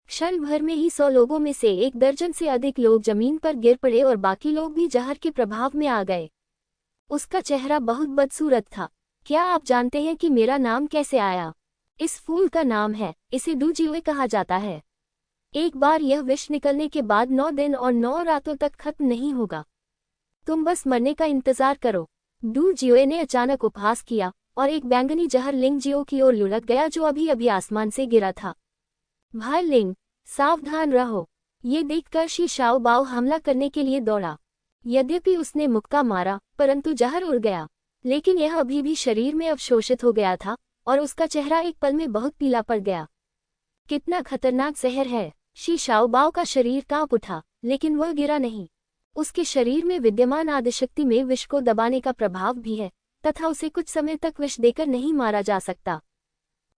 क्षण भर में ही 100 लोगों में से 1 दर्जन से अधिक लोग जमीन पर गिर पड़े और बाकी लोग भी जहर के प्रभाव में आ गए। उसका चेहरा बहुत बदसूरत था। क्या आप जानते हैं कि मेरा नाम कैसे आया? इस फूल का नाम है, इसे डू जियोए कहा जाता है। एक बार यह विष निकलने के बाद 9 दिन और 9 रातों तक खत्म नहीं होगा। तुम बस मरने का इंतजार करो। डू जियोए ने अचानक उपहास किया और एक बैंगनी जहर लिंग जियो की ओर लुढ़क गया जो अभी अभी आसमान से गिरा था। भाई लिंग, सावधान रहो। ये देखकर शी शाओ बाओ हमला करने के लिए दौड़ा। यद्यपि उसने मुक्का मारा परंतु जहर उड़ गया, लेकिन यह अभी भी शरीर में अवशोषित हो गया था और उसका चेहरा एक पल में बहुत पीला पड़ गया। कितना खतरनाक जहर है। शी शाओ बाओ का शरीर कांप उठा, लेकिन वह गिरा नहीं। उसके शरीर में विद्यमान आदिशक्ति में विष को दबाने का प्रभाव भी है तथा उसे कुछ समय तक विष देकर नहीं मारा जा सकता,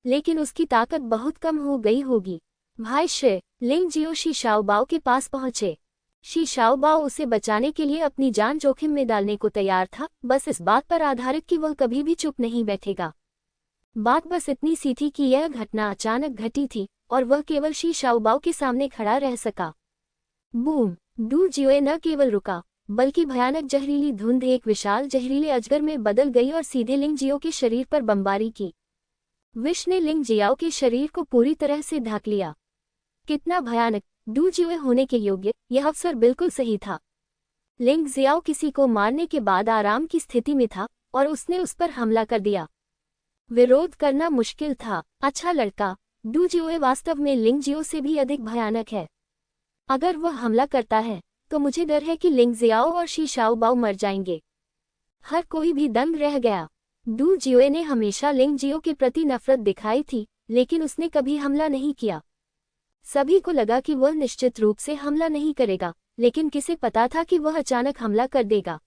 लेकिन उसकी ताकत बहुत कम हो गई होगी। भाई शे, लिंग जियो शी शाओ बाओ के पास पहुंचे। शी शाओ बाओ उसे बचाने के लिए अपनी जान जोखिम में डालने को तैयार था, बस इस बात पर आधारित कि वह कभी भी चुप नहीं बैठेगा। बात बस इतनी सी थी कि यह घटना अचानक घटी थी और वह केवल शी शाओ बाओ के सामने खड़ा रह सका। बूम! डू जियोए न केवल रुका, बल्कि भयानक जहरीली धुंध एक विशाल जहरीले अजगर में बदल गई और सीधे लिंग जियो के शरीर पर बमबारी की। विष ने लिंग जियाओ के शरीर को पूरी तरह से ढक लिया। कितना भयानक! डू जियोए होने के योग्य यह अवसर बिल्कुल सही था। लिंग जियाओ किसी को मारने के बाद आराम की स्थिति में था और उसने उस पर हमला कर दिया। विरोध करना मुश्किल था। अच्छा लड़का, डू जियोए वास्तव में लिंग जियो से भी अधिक भयानक है। अगर वह हमला करता है तो मुझे डर है कि लिंग जियाओ और शी शाओ बाओ मर जाएंगे। हर कोई भी दंग रह गया। डू जियोए ने हमेशा लिंग जियो के प्रति नफरत दिखाई थी, लेकिन उसने कभी हमला नहीं किया। सभी को लगा कि वह निश्चित रूप से हमला नहीं करेगा, लेकिन किसे पता था कि वह अचानक हमला कर देगा।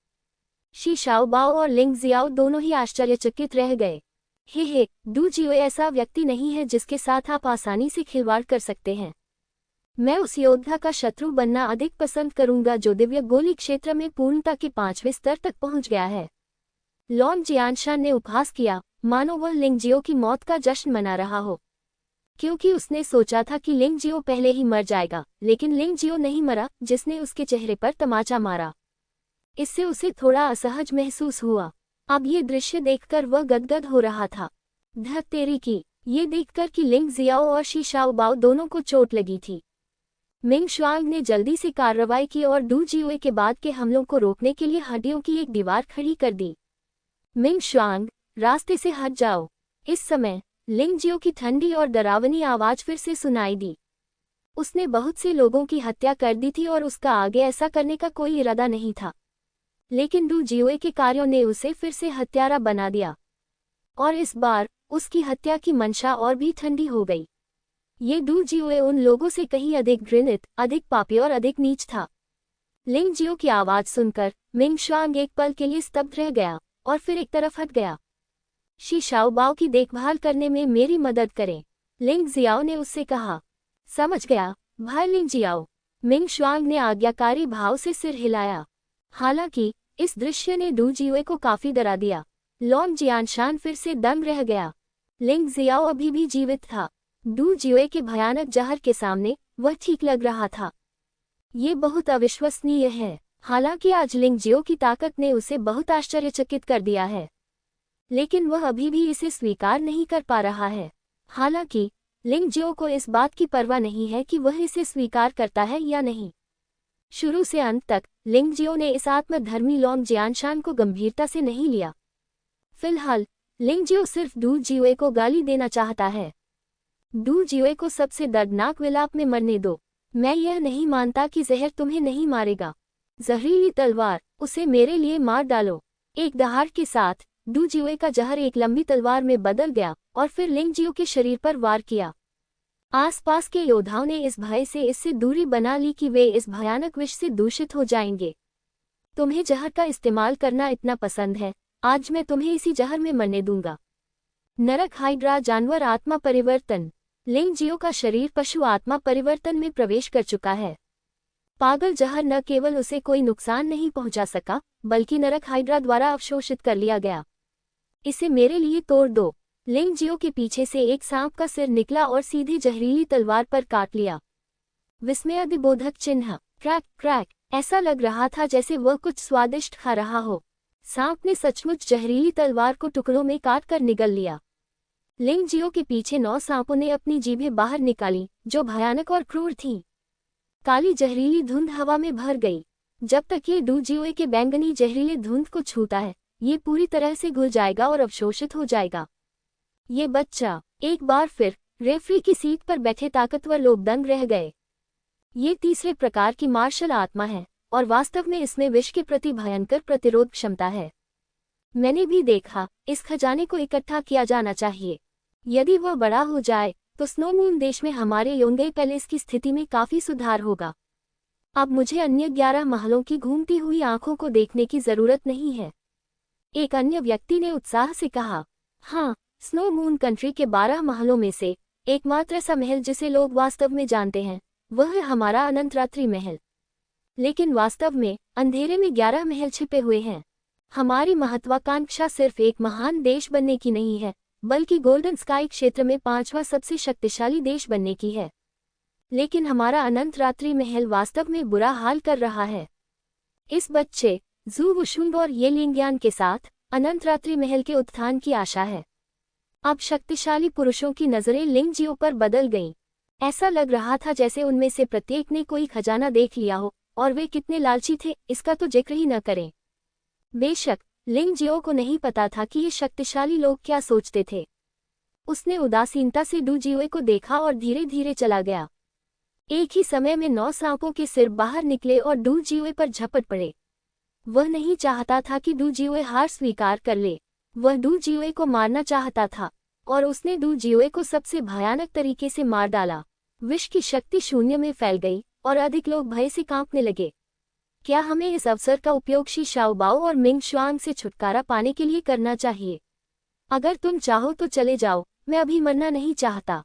शी शाओ बाओ और लिंग जियाओ दोनों ही आश्चर्यचकित रह गए। हे, डू जियोए ऐसा व्यक्ति नहीं है जिसके साथ आप आसानी से खिलवाड़ कर सकते हैं। मैं उस योद्धा का शत्रु बनना अधिक पसंद करूंगा जो दिव्य गोली क्षेत्र में पूर्णता के 5वें स्तर तक पहुंच गया है। लॉन्ग जियानशान ने उपहास किया, मानो वह लिंग जियो की मौत का जश्न मना रहा हो, क्योंकि उसने सोचा था कि लिंग जियो पहले ही मर जाएगा, लेकिन लिंग जियो नहीं मरा, जिसने उसके चेहरे पर तमाचा मारा। इससे उसे थोड़ा असहज महसूस हुआ। अब ये दृश्य देखकर वह गदगद हो रहा था। धत तेरी की! ये देखकर कि लिंग जियाओ और शी शाओ बाओ दोनों को चोट लगी थी, मिंग शुआंग ने जल्दी से कार्रवाई की और डू जियोए के बाद के हमलों को रोकने के लिए हड्डियों की एक दीवार खड़ी कर दी। मिंग शुआंग, रास्ते से हट जाओ। इस समय लिंग जियो की ठंडी और डरावनी आवाज फिर से सुनाई दी। उसने बहुत से लोगों की हत्या कर दी थी और उसका आगे ऐसा करने का कोई इरादा नहीं था, लेकिन डू जियोए के कार्यों ने उसे फिर से हत्यारा बना दिया, और इस बार उसकी हत्या की मंशा और भी ठंडी हो गई। ये डू जियोए उन लोगों से कहीं अधिक घृणित, अधिक पापी और अधिक नीच था। लिंग जियो की आवाज सुनकर मिंग शुआंग एक पल के लिए स्तब्ध रह गया और फिर एक तरफ हट गया। शी शाओ बाओ की देखभाल करने में मेरी मदद करें, लिंग जियाओ ने उससे कहा। समझ गया भाई लिंग जियाओ, मिंग शुआंग ने आज्ञाकारी भाव से सिर हिलाया। हालांकि इस दृश्य ने डू जियोए को काफी डरा दिया। लॉन्ग जियानशान फिर से दंग रह गया। लिंग जियाओ अभी भी जीवित था। डू जियोए के भयानक जहर के सामने वह ठीक लग रहा था। ये बहुत अविश्वसनीय है। हालांकि आज लिंग जियो की ताकत ने उसे बहुत आश्चर्यचकित कर दिया है, लेकिन वह अभी भी इसे स्वीकार नहीं कर पा रहा है। हालांकि लिंग जियो को इस बात की परवाह नहीं है कि वह इसे स्वीकार करता है या नहीं। शुरू से अंत तक लिंग जियो ने इस आत्मधर्मी लॉन्ग जियानशान को गंभीरता से नहीं लिया। फिलहाल लिंग जियो सिर्फ डू जियोए को गाली देना चाहता है। डू जियोए को सबसे दर्दनाक विलाप में मरने दो। मैं यह नहीं मानता कि जहर तुम्हें नहीं मारेगा। जहरीली तलवार, उसे मेरे लिए मार डालो। एक दहाड़ के साथ डू जियोए का जहर एक लंबी तलवार में बदल गया और फिर लिंग जियो के शरीर पर वार किया। आसपास के योद्धाओं ने इस भय से इससे दूरी बना ली कि वे इस भयानक विष से दूषित हो जाएंगे। तुम्हें जहर का इस्तेमाल करना इतना पसंद है, आज मैं तुम्हें इसी जहर में मरने दूंगा। नरक हाइड्रा जानवर आत्मा परिवर्तन। लिंग जियो का शरीर पशु आत्मा परिवर्तन में प्रवेश कर चुका है। पागल जहर न केवल उसे कोई नुकसान नहीं पहुंचा सका, बल्कि नरक हाइड्रा द्वारा अवशोषित कर लिया गया। इसे मेरे लिए तोड़ दो। लिंग जियो के पीछे से एक सांप का सिर निकला और सीधे जहरीली तलवार पर काट लिया। विस्मयादिबोधक चिन्ह। क्रैक क्रैक, ऐसा लग रहा था जैसे वह कुछ स्वादिष्ट खा रहा हो। सांप ने सचमुच जहरीली तलवार को टुकड़ों में काट कर निगल लिया। लिंग जियो के पीछे 9 सांपों ने अपनी जीभें बाहर निकाली, जो भयानक और क्रूर थीं। काली जहरीली धुंध हवा में भर गई। जब तक ये डू जियोए के बैंगनी जहरीले धुंध को छूता है, ये पूरी तरह से घुल जाएगा और अवशोषित हो जाएगा। ये बच्चा। एक बार फिर रेफरी की सीट पर बैठे ताकतवर लोग दंग रह गए। ये तीसरे प्रकार की मार्शल आत्मा है और वास्तव में इसमें विष के प्रति भयंकर प्रतिरोध क्षमता है। मैंने भी देखा, इस खजाने को इकट्ठा किया जाना चाहिए। यदि वह बड़ा हो जाए तो स्नो मून देश में हमारे योंगई पैलेस की स्थिति में काफी सुधार होगा। अब मुझे अन्य 11 महलों की घूमती हुई आंखों को देखने की जरूरत नहीं है। एक अन्य व्यक्ति ने उत्साह से कहा। हाँ, स्नो मून कंट्री के 12 महलों में से एकमात्र सा महल जिसे लोग वास्तव में जानते हैं वह है हमारा अनंत रात्रि महल। लेकिन वास्तव में अंधेरे में 11 महल छिपे हुए हैं। हमारी महत्वाकांक्षा सिर्फ एक महान देश बनने की नहीं है, बल्कि गोल्डन स्काई क्षेत्र में 5वां सबसे शक्तिशाली देश बनने की है। लेकिन हमारा अनंत रात्रि महल वास्तव में बुरा हाल कर रहा है। इस बच्चे जू वुशुंग और ये लिंगयान के साथ अनंत रात्रि महल के उत्थान की आशा है। अब शक्तिशाली पुरुषों की नजरें लिंग जियो पर बदल गईं। ऐसा लग रहा था जैसे उनमें से प्रत्येक ने कोई खजाना देख लिया हो, और वे कितने लालची थे इसका तो जिक्र ही न करें। बेशक लिंग जियो को नहीं पता था कि ये शक्तिशाली लोग क्या सोचते थे। उसने उदासीनता से डू जियो को देखा और धीरे धीरे चला गया। एक ही समय में 9 सांपों के सिर बाहर निकले और डू जियो पर झपट पड़े। वह नहीं चाहता था कि डू जियो हार स्वीकार कर ले। वह डू जियो को मारना चाहता था और उसने डू जियो को सबसे भयानक तरीके से मार डाला। विष की शक्ति शून्य में फैल गई और अधिक लोग भय से कांपने लगे। क्या हमें इस अवसर का उपयोग शी शाओबाओ और मिंग शुआंग से छुटकारा पाने के लिए करना चाहिए? अगर तुम चाहो तो चले जाओ, मैं अभी मरना नहीं चाहता।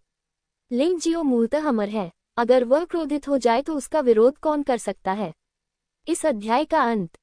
लिंग जियो मूलतः अमर है। अगर वह क्रोधित हो जाए तो उसका विरोध कौन कर सकता है? इस अध्याय का अंत।